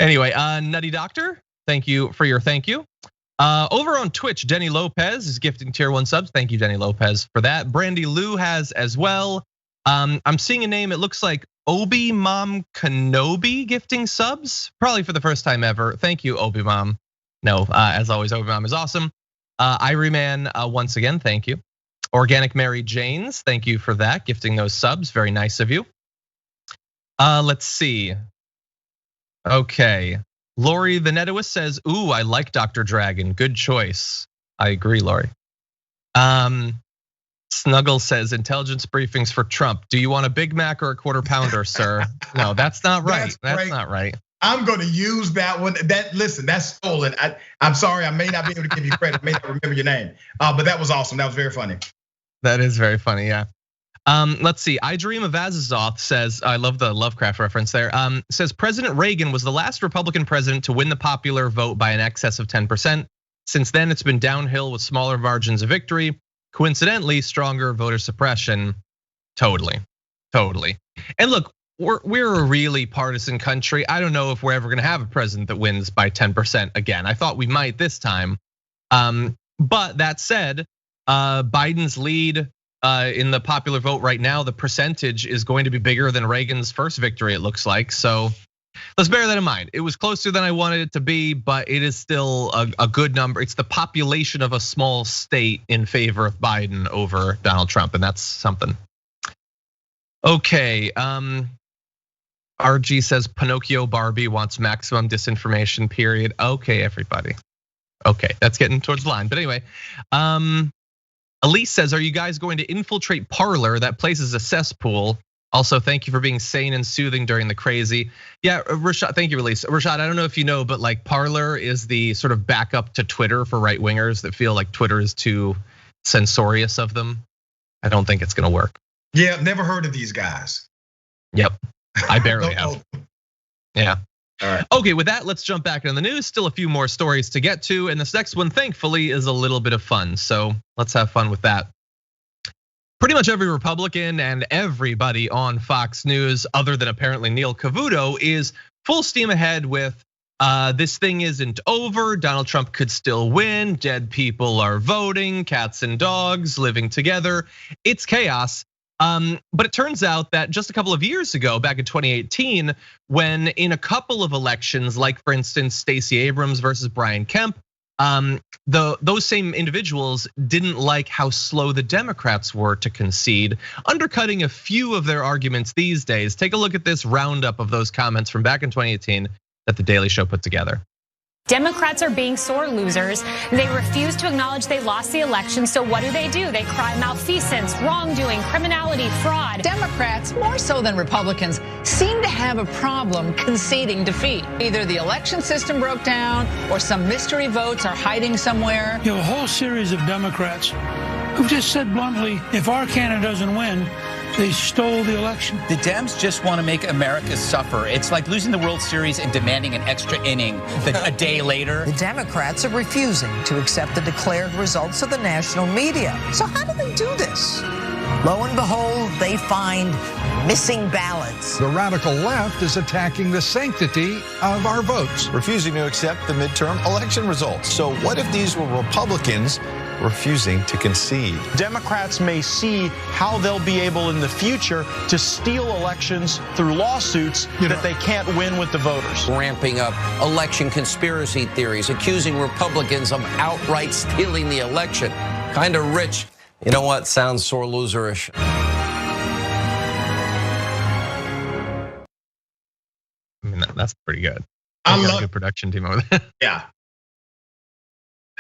Anyway, Nutty Doctor, thank you for your thank you. Over on Twitch, Denny Lopez is gifting tier 1 subs. Thank you, Denny Lopez, for that. Brandy Lou has as well. I'm seeing a name, it looks like Obi Mom Kenobi gifting subs, probably for the first time ever. Thank you, Obi Mom. No, as always, Obi Mom is awesome. Irie Man, once again, thank you. Organic Mary Janes, thank you for that, gifting those subs, very nice of you. Let's see. Okay. Lori the Netowist says, ooh, I like Dr. Dragon, good choice. I agree, Lori. Snuggle says, intelligence briefings for Trump. Do you want a Big Mac or a quarter pounder, sir? No, that's not right. That's not right. I'm gonna use that one. Listen, that's stolen. I'm sorry, I may not be able to give you credit, I may not remember your name. But that was awesome, that was very funny. That is very funny, yeah. Let's see, I Dream of Azazoth says, I love the Lovecraft reference there. Says President Reagan was the last Republican president to win the popular vote by an excess of 10%. Since then, it's been downhill with smaller margins of victory. Coincidentally, stronger voter suppression. Totally. And look, we're a really partisan country. I don't know if we're ever gonna have a president that wins by 10% again. I thought we might this time. But that said, Biden's lead in the popular vote right now, the percentage is going to be bigger than Reagan's first victory, it looks like. So let's bear that in mind. It was closer than I wanted it to be, but it is still a good number. It's the population of a small state in favor of Biden over Donald Trump, and that's something. Okay, RG says Pinocchio Barbie wants maximum disinformation, period. Okay, everybody. Okay, that's getting towards the line, but anyway. Elise says, are you guys going to infiltrate Parler? That place is a cesspool. Also, thank you for being sane and soothing during the crazy. Yeah, Rashad, thank you, Elise. Rashad, I don't know if you know, but like Parler is the sort of backup to Twitter for right wingers that feel like Twitter is too censorious of them. I don't think it's gonna work. Yeah, never heard of these guys. Yep, I barely have. Yeah. All right. Okay, with that, let's jump back into the news. Still a few more stories to get to, and this next one, thankfully, is a little bit of fun. So let's have fun with that. Pretty much every Republican and everybody on Fox News, other than apparently Neil Cavuto, is full steam ahead with this thing isn't over. Donald Trump could still win. Dead people are voting. Cats and dogs living together. It's chaos. But it turns out that just a couple of years ago, back in 2018, when in a couple of elections, like for instance, Stacey Abrams versus Brian Kemp, those same individuals didn't like how slow the Democrats were to concede, undercutting a few of their arguments these days. Take a look at this roundup of those comments from back in 2018 that the Daily Show put together. Democrats are being sore losers. They refuse to acknowledge they lost the election. So what do? They cry malfeasance, wrongdoing, criminality, fraud. Democrats, more so than Republicans, seem to have a problem conceding defeat. Either the election system broke down or some mystery votes are hiding somewhere. You have a whole series of Democrats who've just said bluntly, if our candidate doesn't win, they stole the election. The Dems just want to make America suffer. It's like losing the World Series and demanding an extra inning a day later. The Democrats are refusing to accept the declared results of the national media. So how do they do this? Lo and behold, they find missing ballots. The radical left is attacking the sanctity of our votes, refusing to accept the midterm election results. So what if these were Republicans refusing to concede? Democrats may see how they'll be able in the future to steal elections through lawsuits that they can't win with the voters. Ramping up election conspiracy theories, accusing Republicans of outright stealing the election. Kind of rich. You know what? Sounds sore loserish. I mean, that's pretty good. I got love a good production team over there.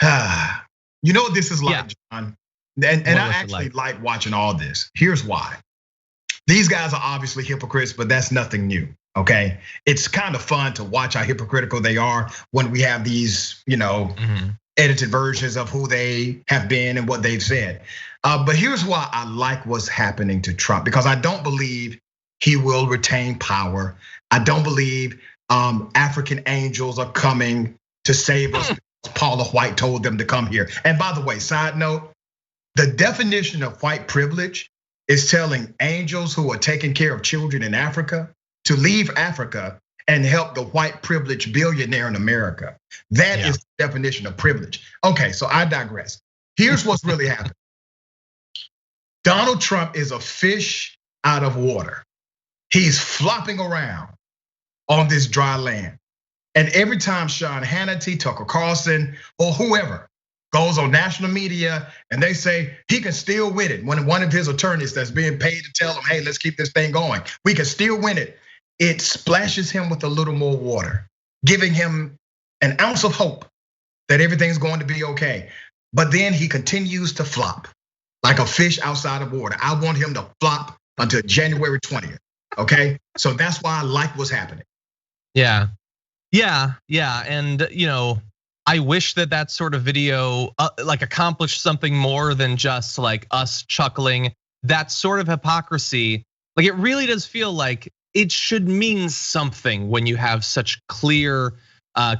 Yeah. You know what this is like, John? And I actually like watching all this. Here's why. These guys are obviously hypocrites, but that's nothing new, okay? It's kind of fun to watch how hypocritical they are when we have these, edited versions of who they have been and what they've said. But here's why I like what's happening to Trump, because I don't believe he will retain power. I don't believe African angels are coming to save us. Paula White told them to come here. And by the way, side note, the definition of white privilege is telling angels who are taking care of children in Africa to leave Africa and help the white privileged billionaire in America. That is the definition of privilege. Okay, so I digress. Here's what's really happening. Donald Trump is a fish out of water. He's flopping around on this dry land. And every time Sean Hannity, Tucker Carlson, or whoever goes on national media and they say he can still win it, when one of his attorneys that's being paid to tell him, hey, let's keep this thing going, we can still win it, it splashes him with a little more water, giving him an ounce of hope that everything's going to be okay. But then he continues to flop like a fish outside of water. I want him to flop until January 20th, okay? So that's why I like what's happening. Yeah, and I wish that sort of video like accomplished something more than just like us chuckling. That sort of hypocrisy, like it really does feel like it should mean something when you have such clear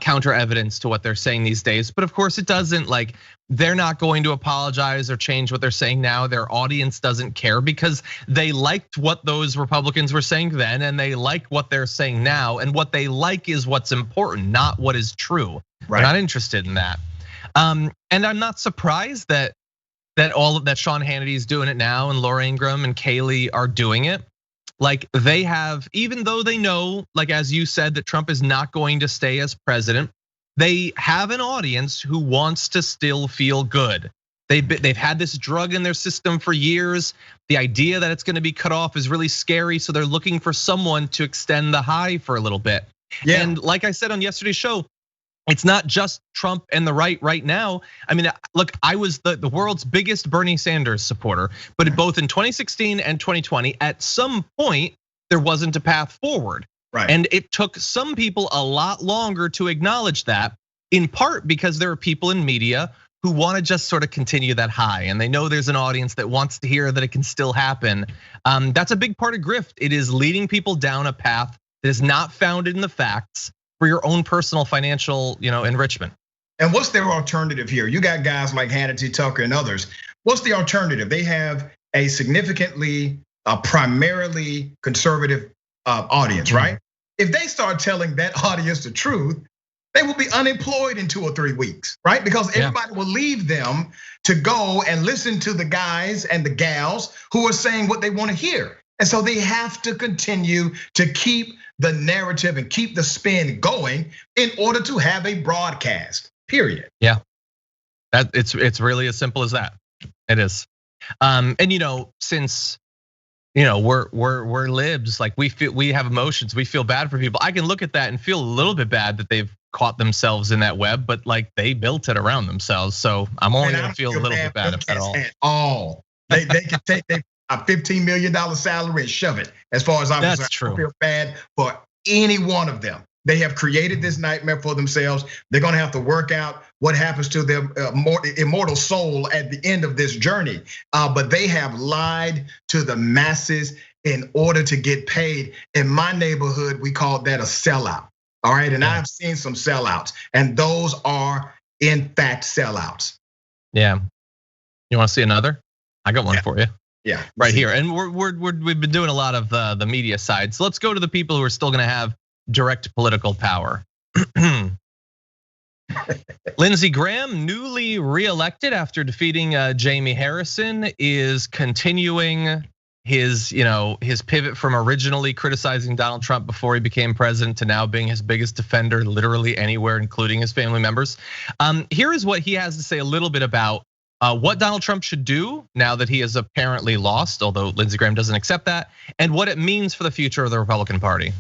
counter evidence to what they're saying these days. But of course it doesn't. Like they're not going to apologize or change what they're saying now. Their audience doesn't care because they liked what those Republicans were saying then and they like what they're saying now. And what they like is what's important, not what is true. Right. They're not interested in that. And I'm not surprised that Sean Hannity's doing it now and Laura Ingraham and Kayleigh are doing it. Like they have, even though they know, like as you said, that Trump is not going to stay as president, they have an audience who wants to still feel good. They've had this drug in their system for years. The idea that it's going to be cut off is really scary. So they're looking for someone to extend the high for a little bit. Yeah. And like I said on yesterday's show, it's not just Trump and the right now. I mean, look, I was the world's biggest Bernie Sanders supporter, but both in 2016 and 2020, at some point, there wasn't a path forward. Right. And it took some people a lot longer to acknowledge that, in part because there are people in media who want to just sort of continue that high. And they know there's an audience that wants to hear that it can still happen. That's a big part of grift. It is leading people down a path that is not founded in the facts for your own personal financial, enrichment. And what's their alternative here? You got guys like Hannity, Tucker, and others. What's the alternative? They have a significantly, primarily conservative audience, right? If they start telling that audience the truth, they will be unemployed in 2 or 3 weeks, right? Because everybody will leave them to go and listen to the guys and the gals who are saying what they want to hear. And so they have to continue to keep the narrative and keep the spin going in order to have a broadcast, period. Yeah, it's really as simple as that. It is. And since we're libs. Like we have emotions. We feel bad for people. I can look at that and feel a little bit bad that they've caught themselves in that web, but like they built it around themselves. So I'm only gonna feel a little bit bad at all. They can take a $15 million salary and shove it. As far as I'm concerned, That's true. I feel bad for any one of them. They have created this nightmare for themselves. They're gonna have to work out what happens to their immortal soul at the end of this journey. But they have lied to the masses in order to get paid. In my neighborhood, we call that a sellout. All right, and I've seen some sellouts, and those are in fact sellouts. Yeah, you want to see another? I got one for you. Yeah, right here, and we've been doing a lot of the media side. So let's go to the people who are still going to have direct political power. Lindsey Graham, newly reelected after defeating Jamie Harrison, is continuing his pivot from originally criticizing Donald Trump before he became president to now being his biggest defender literally anywhere, including his family members. Here is what he has to say a little bit about what Donald Trump should do now that he has apparently lost, although Lindsey Graham doesn't accept that, and what it means for the future of the Republican Party.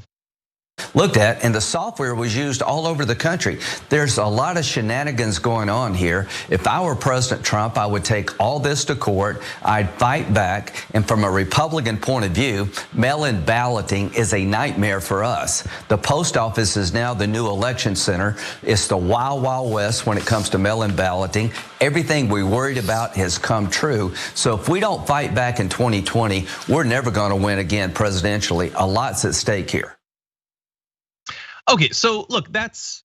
Looked at, and the software was used all over the country. There's a lot of shenanigans going on here. If I were President Trump, I would take all this to court. I'd fight back. And from a Republican point of view, mail-in balloting is a nightmare for us. The post office is now the new election center. It's the wild, wild west when it comes to mail-in balloting. Everything we worried about has come true. So if we don't fight back in 2020, we're never going to win again presidentially. A lot's at stake here. Okay, so look, that's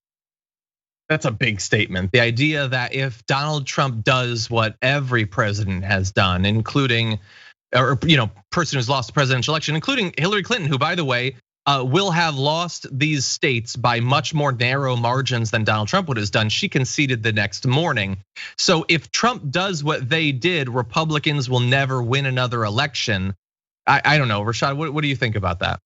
a big statement. The idea that if Donald Trump does what every president has done, including, person who's lost the presidential election, including Hillary Clinton, who, by the way, will have lost these states by much more narrow margins than Donald Trump would have done. She conceded the next morning. So if Trump does what they did, Republicans will never win another election. I don't know, Rashad, what do you think about that?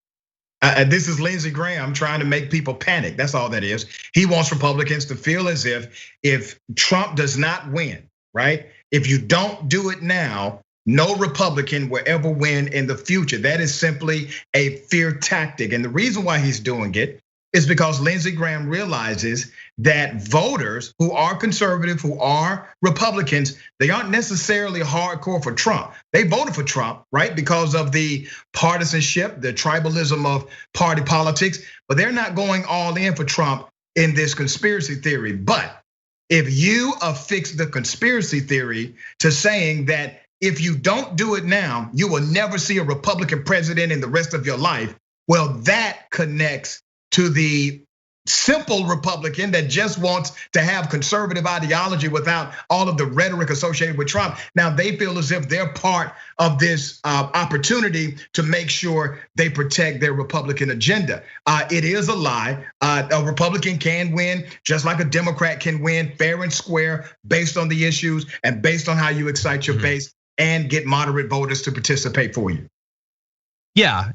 This is Lindsey Graham trying to make people panic. That's all that is. He wants Republicans to feel as if Trump does not win, right? If you don't do it now, no Republican will ever win in the future. That is simply a fear tactic. And the reason why he's doing it is because Lindsey Graham realizes that voters who are conservative, who are Republicans, they aren't necessarily hardcore for Trump. They voted for Trump, right? Because of the partisanship, the tribalism of party politics, but they're not going all in for Trump in this conspiracy theory. But if you affix the conspiracy theory to saying that if you don't do it now, you will never see a Republican president in the rest of your life, well, that connects to the simple Republican that just wants to have conservative ideology without all of the rhetoric associated with Trump. Now they feel as if they're part of this opportunity to make sure they protect their Republican agenda. It is a lie. A Republican can win just like a Democrat can win, fair and square, based on the issues and based on how you excite your base and get moderate voters to participate for you. Yeah,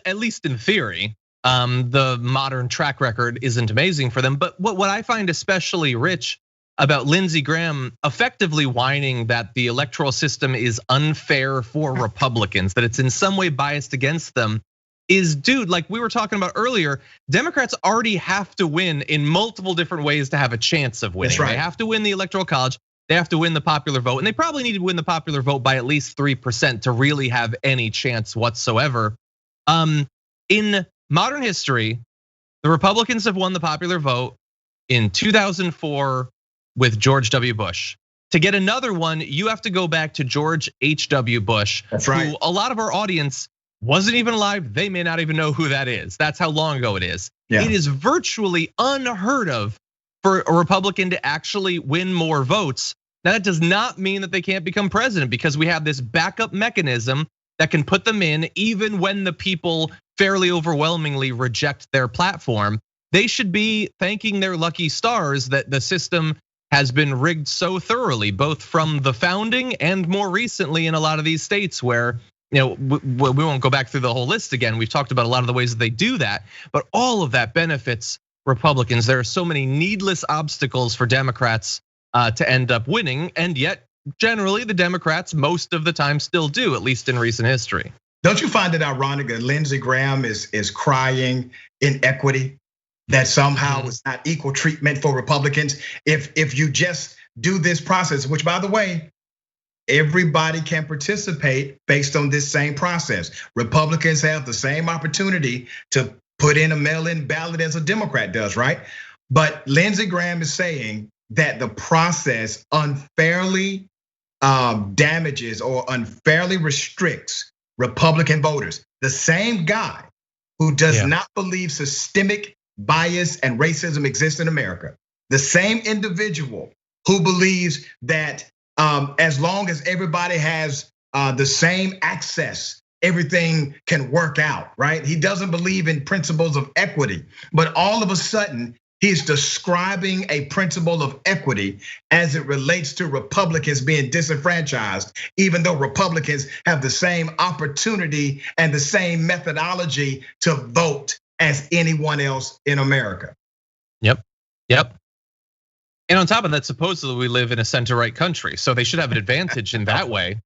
at least in theory. The modern track record isn't amazing for them. But what I find especially rich about Lindsey Graham effectively whining that the electoral system is unfair for Republicans, that it's in some way biased against them, is, dude, like we were talking about earlier, Democrats already have to win in multiple different ways to have a chance of winning. That's right. They have to win the Electoral College, they have to win the popular vote, and they probably need to win the popular vote by at least 3% to really have any chance whatsoever. In modern history, the Republicans have won the popular vote in 2004 with George W. Bush. To get another one, you have to go back to George H.W. Bush, who a lot of our audience wasn't even alive. They may not even know who that is. That's how long ago it is. Yeah. It is virtually unheard of for a Republican to actually win more votes. Now that does not mean that they can't become president, because we have this backup mechanism that can put them in even when the people fairly overwhelmingly reject their platform. They should be thanking their lucky stars that the system has been rigged so thoroughly, both from the founding and more recently in a lot of these states where, we won't go back through the whole list again. We've talked about a lot of the ways that they do that, but all of that benefits Republicans. There are so many needless obstacles for Democrats to end up winning, and yet generally the Democrats most of the time still do, at least in recent history. Don't you find it ironic that Lindsey Graham is crying inequity, that somehow it's not equal treatment for Republicans? If you just do this process, which by the way, everybody can participate based on this same process. Republicans have the same opportunity to put in a mail-in ballot as a Democrat does, right? But Lindsey Graham is saying that the process unfairly damages or unfairly restricts Republican voters. The same guy who does not believe systemic bias and racism exists in America. The same individual who believes that as long as everybody has the same access, everything can work out, right? He doesn't believe in principles of equity, but all of a sudden, he's describing a principle of equity as it relates to Republicans being disenfranchised, even though Republicans have the same opportunity and the same methodology to vote as anyone else in America. Yep. And on top of that, supposedly we live in a center-right country, so they should have an advantage in that way.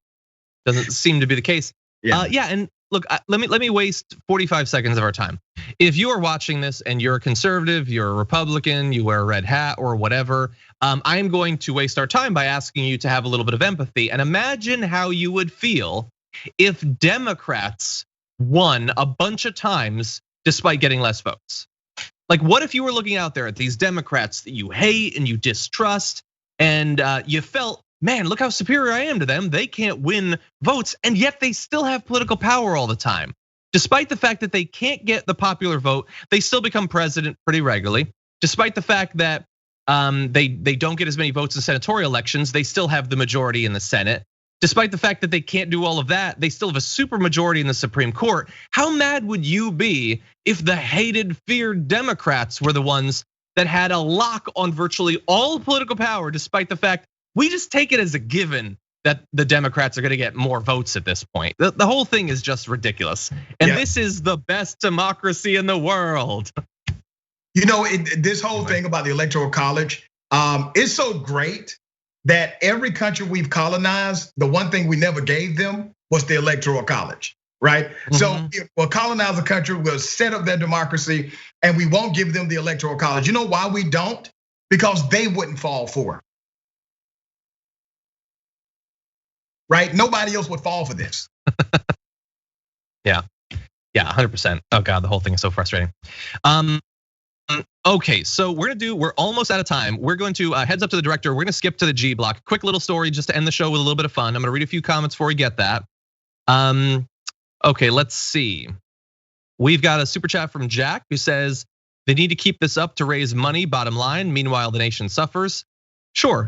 Doesn't seem to be the case. And look, let me waste 45 seconds of our time. If you are watching this and you're a conservative, you're a Republican, you wear a red hat or whatever, I am going to waste our time by asking you to have a little bit of empathy and imagine how you would feel if Democrats won a bunch of times despite getting less votes. Like, what if you were looking out there at these Democrats that you hate and you distrust, and you felt, man, look how superior I am to them. They can't win votes, and yet they still have political power all the time. Despite the fact that they can't get the popular vote, they still become president pretty regularly. Despite the fact that they don't get as many votes in senatorial elections, they still have the majority in the Senate. Despite the fact that they can't do all of that, they still have a super majority in the Supreme Court. How mad would you be if the hated, feared Democrats were the ones that had a lock on virtually all political power, despite the fact we just take it as a given that the Democrats are gonna get more votes at this point? The whole thing is just ridiculous. And this is the best democracy in the world. You know, this whole thing about the Electoral College is so great that every country we've colonized, the one thing we never gave them was the Electoral College, right? So if we'll colonize a country, we'll set up their democracy and we won't give them the Electoral College. You know why we don't? Because they wouldn't fall for it. Right? Nobody else would fall for this. Yeah, 100%. Oh God, the whole thing is so frustrating. Okay, so we're almost out of time. We're going to, heads up to the director, we're gonna skip to the G block. Quick little story just to end the show with a little bit of fun. I'm gonna read a few comments before we get that. Okay, let's see. We've got a super chat from Jack who says, they need to keep this up to raise money, bottom line. Meanwhile, the nation suffers. Sure,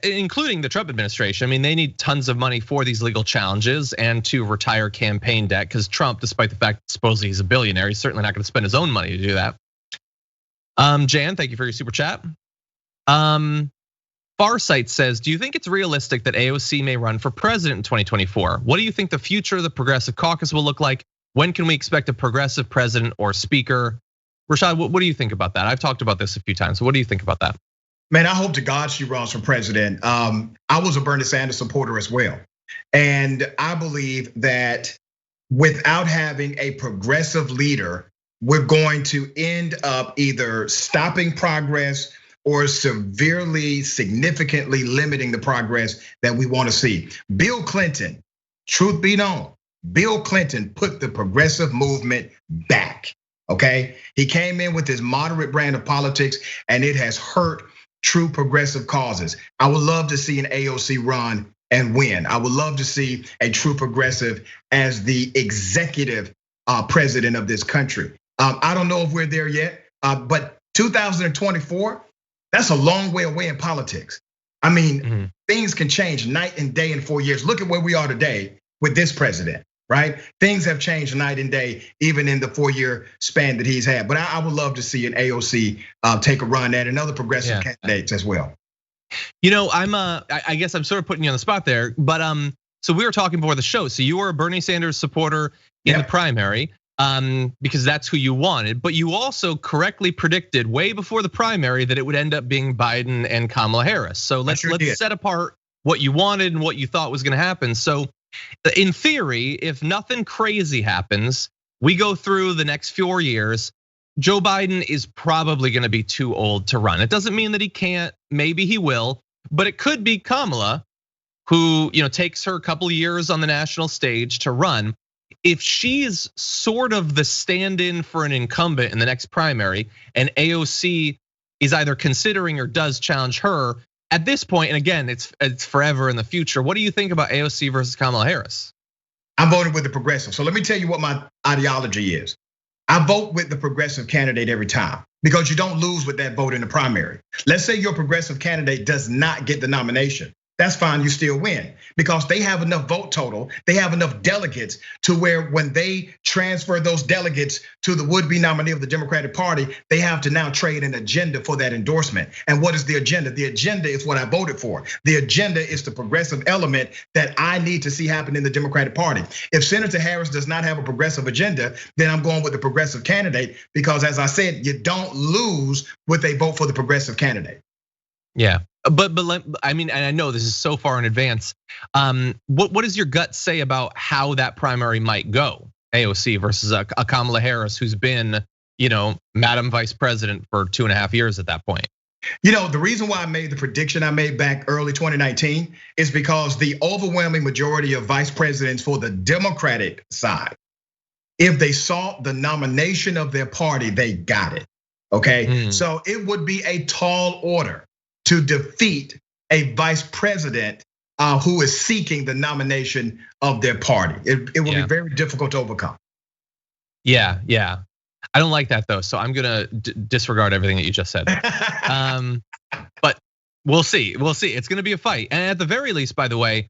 including the Trump administration. I mean, they need tons of money for these legal challenges and to retire campaign debt, because Trump, despite the fact that supposedly he's a billionaire, he's certainly not gonna spend his own money to do that. Jan, thank you for your super chat. Farsight says, do you think it's realistic that AOC may run for president in 2024? What do you think the future of the Progressive Caucus will look like? When can we expect a progressive president or speaker? Rashad, what do you think about that? I've talked about this a few times. So what do you think about that? Man, I hope to God she runs for president. I was a Bernie Sanders supporter as well. And I believe that without having a progressive leader, we're going to end up either stopping progress or severely, significantly limiting the progress that we want to see. Bill Clinton, truth be known, Bill Clinton put the progressive movement back, okay? He came in with his moderate brand of politics and it has hurt true progressive causes. I would love to see an AOC run and win. I would love to see a true progressive as the executive president of this country. I don't know if we're there yet, but 2024, that's a long way away in politics. I mean, things can change night and day in 4 years. Look at where we are today with this president, right? Things have changed night and day, even in the 4-year span that he's had. But I would love to see an AOC take a run at another progressive candidates as well. You know, I guess I'm sort of putting you on the spot there, but so we were talking before the show. So you were a Bernie Sanders supporter in the primary. Because that's who you wanted, but you also correctly predicted way before the primary that it would end up being Biden and Kamala Harris. So let's set apart what you wanted and what you thought was gonna happen. So In theory, if nothing crazy happens, we go through the next 4 years, Joe Biden is probably gonna be too old to run. It doesn't mean that he can't, maybe he will, but it could be Kamala, who takes her a couple of years on the national stage to run. If she's sort of the stand-in for an incumbent in the next primary, and AOC is either considering or does challenge her, at this point, and again, it's forever in the future, what do you think about AOC versus Kamala Harris? I'm voting with the progressive. So let me tell you what my ideology is. I vote with the progressive candidate every time because you don't lose with that vote in the primary. Let's say your progressive candidate does not get the nomination. That's fine, you still win because they have enough vote total, they have enough delegates to where when they transfer those delegates to the would-be nominee of the Democratic Party, they have to now trade an agenda for that endorsement. And what is the agenda? The agenda is what I voted for. The agenda is the progressive element that I need to see happen in the Democratic Party. If Senator Harris does not have a progressive agenda, then I'm going with the progressive candidate because as I said, you don't lose with a vote for the progressive candidate. Yeah. But I mean, and I know this is so far in advance. What does your gut say about how that primary might go? AOC versus a Kamala Harris, who's been, Madam Vice President for 2.5 years at that point. The reason why I made the prediction I made back early 2019 is because the overwhelming majority of vice presidents for the Democratic side, if they sought the nomination of their party, they got it. Okay, so it would be a tall order to defeat a vice president who is seeking the nomination of their party. It will be very difficult to overcome. Yeah. I don't like that though, so I'm gonna disregard everything that you just said. But we'll see. It's gonna be a fight, and at the very least, by the way,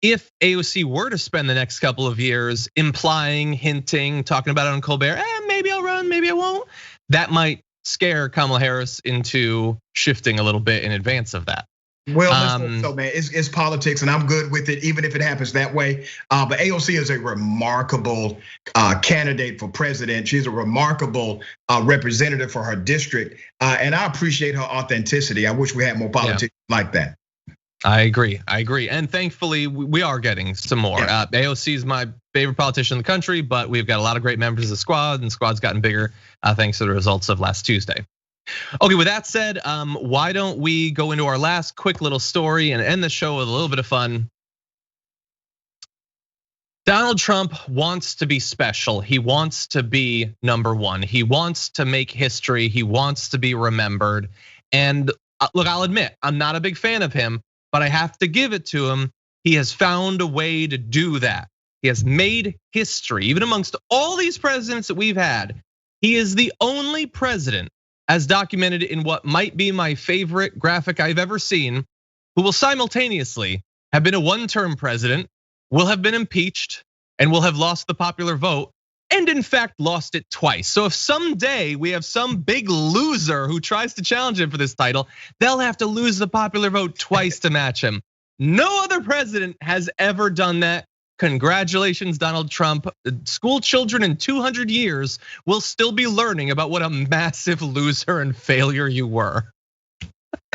if AOC were to spend the next couple of years implying, hinting, talking about it on Colbert, maybe I'll run, maybe I won't, that might scare Kamala Harris into shifting a little bit in advance of that. Well, so man, it's politics, and I'm good with it, even if it happens that way. But AOC is a remarkable candidate for president. She's a remarkable representative for her district, and I appreciate her authenticity. I wish we had more politics like that. I agree, and thankfully we are getting some more. AOC is my favorite politician in the country, but we've got a lot of great members of the squad, and the squad's gotten bigger thanks to the results of last Tuesday. Okay, with that said, why don't we go into our last quick little story and end the show with a little bit of fun. Donald Trump wants to be special. He wants to be #1. He wants to make history. He wants to be remembered. And look, I'll admit, I'm not a big fan of him, but I have to give it to him. He has found a way to do that. He has made history, even amongst all these presidents that we've had. He is the only president, as documented in what might be my favorite graphic I've ever seen, who will simultaneously have been a one-term president, will have been impeached, and will have lost the popular vote, and in fact lost it twice. So if someday we have some big loser who tries to challenge him for this title, they'll have to lose the popular vote twice to match him. No other president has ever done that. Congratulations, Donald Trump. School children in 200 years will still be learning about what a massive loser and failure you were.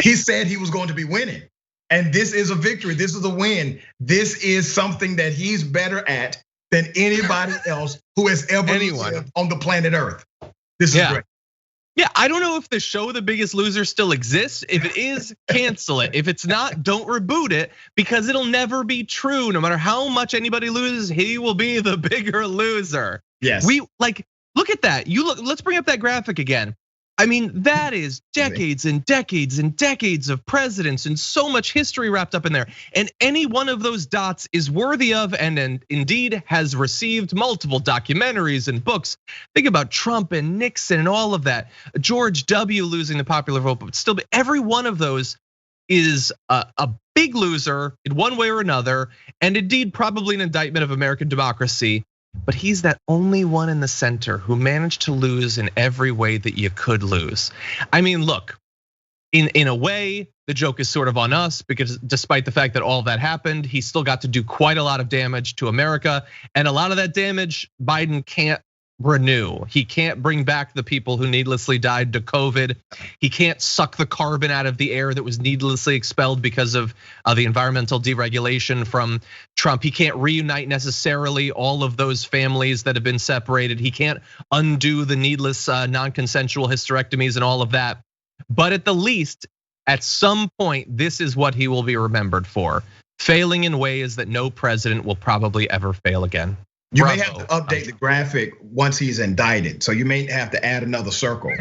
He said he was going to be winning. And this is a victory, this is a win. This is something that he's better at than anybody else who has ever lived on the planet Earth. This is great. Yeah, I don't know if the show The Biggest Loser still exists. If it is, cancel it. If it's not, don't reboot it because it'll never be true. No matter how much anybody loses, he will be the bigger loser. Yes. Look at that. Let's bring up that graphic again. I mean, that is decades and decades and decades of presidents and so much history wrapped up in there. And any one of those dots is worthy of and indeed has received multiple documentaries and books. Think about Trump and Nixon and all of that. George W. losing the popular vote, but still every one of those is a big loser in one way or another, and indeed probably an indictment of American democracy. But he's that only one in the center who managed to lose in every way that you could lose. I mean, look, in a way, the joke is sort of on us because despite the fact that all of that happened, he still got to do quite a lot of damage to America. And a lot of that damage Biden can't renew. He can't bring back the people who needlessly died to COVID. He can't suck the carbon out of the air that was needlessly expelled because of the environmental deregulation from Trump. He can't reunite necessarily all of those families that have been separated. He can't undo the needless non-consensual hysterectomies and all of that. But at the least, at some point, this is what he will be remembered for. Failing in ways that no president will probably ever fail again. You may have to update the graphic once he's indicted. So you may have to add another circle.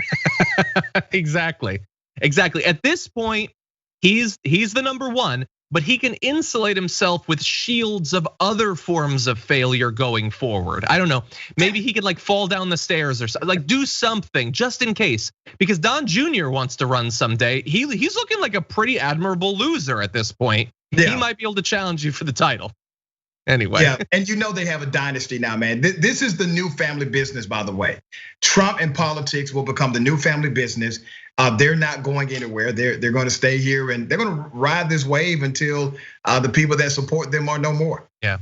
Exactly. At this point, he's the number one, but he can insulate himself with shields of other forms of failure going forward. I don't know. Maybe he could like fall down the stairs or something, like do something just in case. Because Don Jr. wants to run someday. He's looking like a pretty admirable loser at this point. Yeah. He might be able to challenge you for the title. Anyway. Yeah, and you know they have a dynasty now, man. This is the new family business, by the way. Trump and politics will become the new family business. They're not going anywhere. They're going to stay here and they're going to ride this wave until the people that support them are no more. Yeah,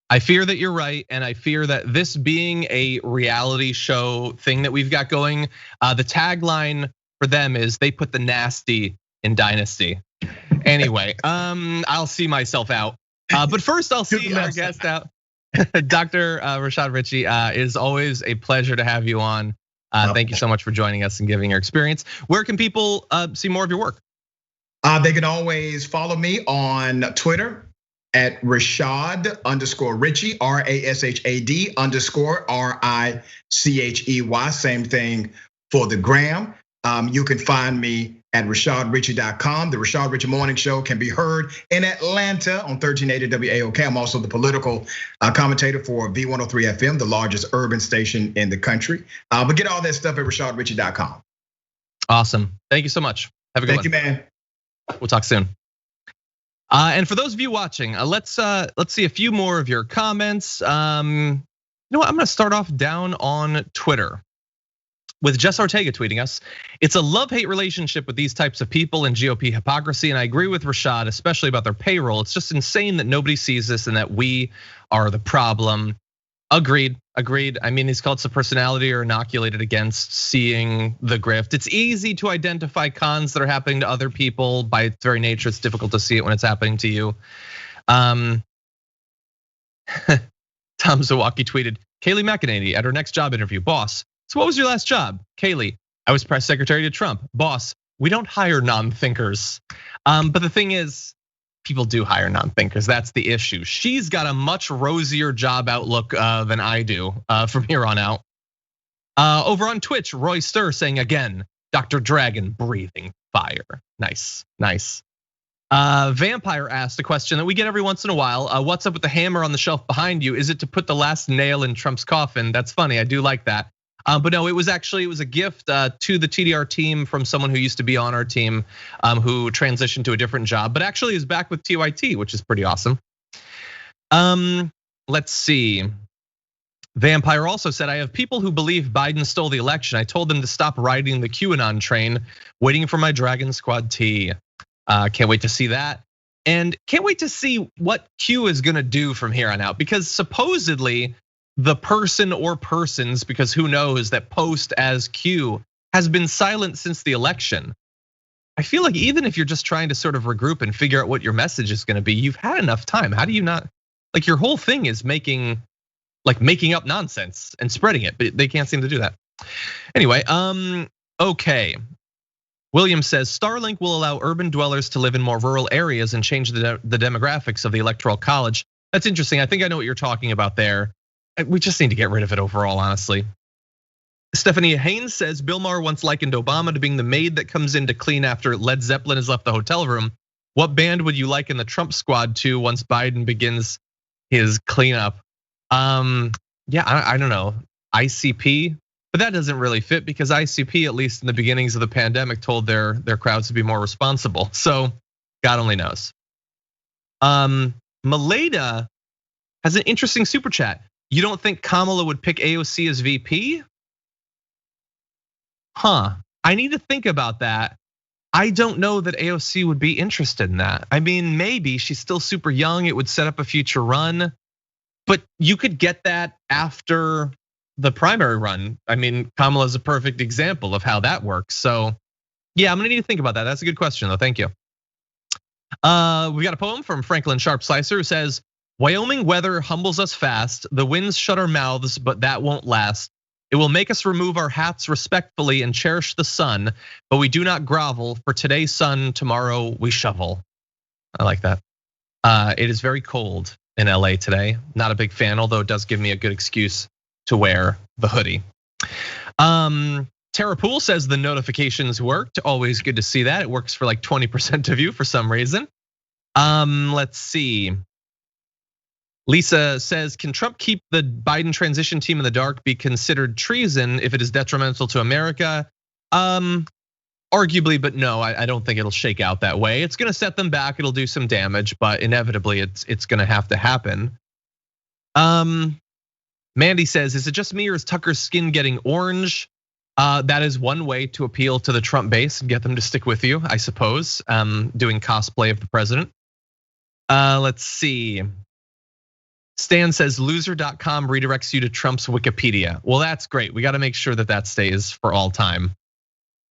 I fear that you're right, and I fear that this being a reality show thing that we've got going, the tagline for them is they put the nasty in dynasty. Anyway, I'll see myself out. But first, I'll see our guest out. Dr. Rashad Richey, it is always a pleasure to have you on. Thank you so much for joining us and giving your experience. Where can people see more of your work? They can always follow me on Twitter at Rashad_Richey, RASHAD_RICHEY. Same thing for the gram. You can find me at RashadRichey.com. The Rashad Richey Morning Show can be heard in Atlanta on 1380 WAOK. I'm also the political commentator for V103 FM, the largest urban station in the country. But get all that stuff at RashadRichey.com. Awesome. Thank you so much. Have a good one. Thank you, man. We'll talk soon. And for those of you watching, let's see a few more of your comments. You know what? I'm gonna start off down on Twitter with Jess Ortega tweeting us. It's a love-hate relationship with these types of people and GOP hypocrisy, and I agree with Rashad, especially about their payroll. It's just insane that nobody sees this and that we are the problem. Agreed. I mean, these cults of personality are inoculated against seeing the grift. It's easy to identify cons that are happening to other people. By its very nature, it's difficult to see it when it's happening to you. Tom Zawacki tweeted, Kayleigh McEnany at her next job interview, boss, so what was your last job? Kayleigh, I was press secretary to Trump. Boss, we don't hire non-thinkers. But the thing is, people do hire non-thinkers. That's the issue. She's got a much rosier job outlook than I do from here on out. Over on Twitch, Roy Stir saying again, Dr. Dragon breathing fire. Nice. Vampire asked a question that we get every once in a while. What's up with the hammer on the shelf behind you? Is it to put the last nail in Trump's coffin? That's funny, I do like that. But no, it was a gift to the TDR team from someone who used to be on our team, who transitioned to a different job, but actually is back with TYT, which is pretty awesome. Let's see. Vampire also said, I have people who believe Biden stole the election. I told them to stop riding the QAnon train, waiting for my Dragon Squad tee. Can't wait to see that. And can't wait to see what Q is gonna do from here on out, because supposedly, the person or persons, because who knows, that post as Q has been silent since the election. I feel like even if you're just trying to sort of regroup and figure out what your message is gonna be, you've had enough time. How do you not, like your whole thing is making up nonsense and spreading it, but they can't seem to do that. Anyway, okay. William says, Starlink will allow urban dwellers to live in more rural areas and change the demographics of the Electoral College. That's interesting, I think I know what you're talking about there. We just need to get rid of it overall, honestly. Stephanie Haynes says, Bill Maher once likened Obama to being the maid that comes in to clean after Led Zeppelin has left the hotel room. What band would you liken the Trump squad to once Biden begins his cleanup? Yeah, I don't know, ICP, but that doesn't really fit because ICP, at least in the beginnings of the pandemic, told their crowds to be more responsible. So God only knows. Maleda has an interesting super chat. You don't think Kamala would pick AOC as VP? I need to think about that. I don't know that AOC would be interested in that. I mean, maybe she's still super young. It would set up a future run, but you could get that after the primary run. I mean, Kamala's a perfect example of how that works. So yeah, I'm gonna need to think about that. That's a good question though, thank you. We got a poem from Franklin Sharp Slicer who says, Wyoming weather humbles us fast. The winds shut our mouths, but that won't last. It will make us remove our hats respectfully and cherish the sun, but we do not grovel. For today's sun, tomorrow we shovel. I like that. It is very cold in LA today. Not a big fan, although it does give me a good excuse to wear the hoodie. Tara Poole says the notifications worked. Always good to see that. It works for like 20% of you for some reason. Let's see. Lisa says, can Trump keep the Biden transition team in the dark be considered treason if it is detrimental to America? Arguably, but no, I don't think it'll shake out that way. It's gonna set them back, it'll do some damage, but inevitably it's gonna have to happen. Mandy says, is it just me or is Tucker's skin getting orange? That is one way to appeal to the Trump base and get them to stick with you, I suppose, doing cosplay of the president. Let's see. Stan says loser.com redirects you to Trump's Wikipedia. Well, that's great. We got to make sure that that stays for all time.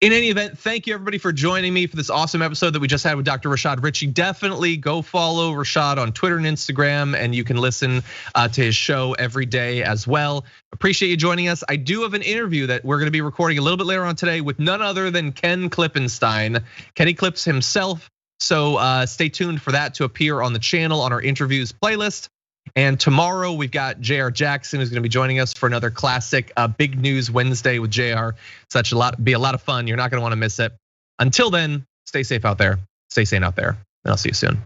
In any event, thank you everybody for joining me for this awesome episode that we just had with Dr. Rashad Richey. Definitely go follow Rashad on Twitter and Instagram, and you can listen to his show every day as well. Appreciate you joining us. I do have an interview that we're gonna be recording a little bit later on today with none other than Ken Klippenstein, Kenny Clips himself. So stay tuned for that to appear on the channel on our interviews playlist. And tomorrow we've got JR Jackson who's gonna be joining us for another classic Big News Wednesday with JR. Be a lot of fun. You're not gonna wanna miss it. Until then, stay safe out there, stay sane out there, and I'll see you soon.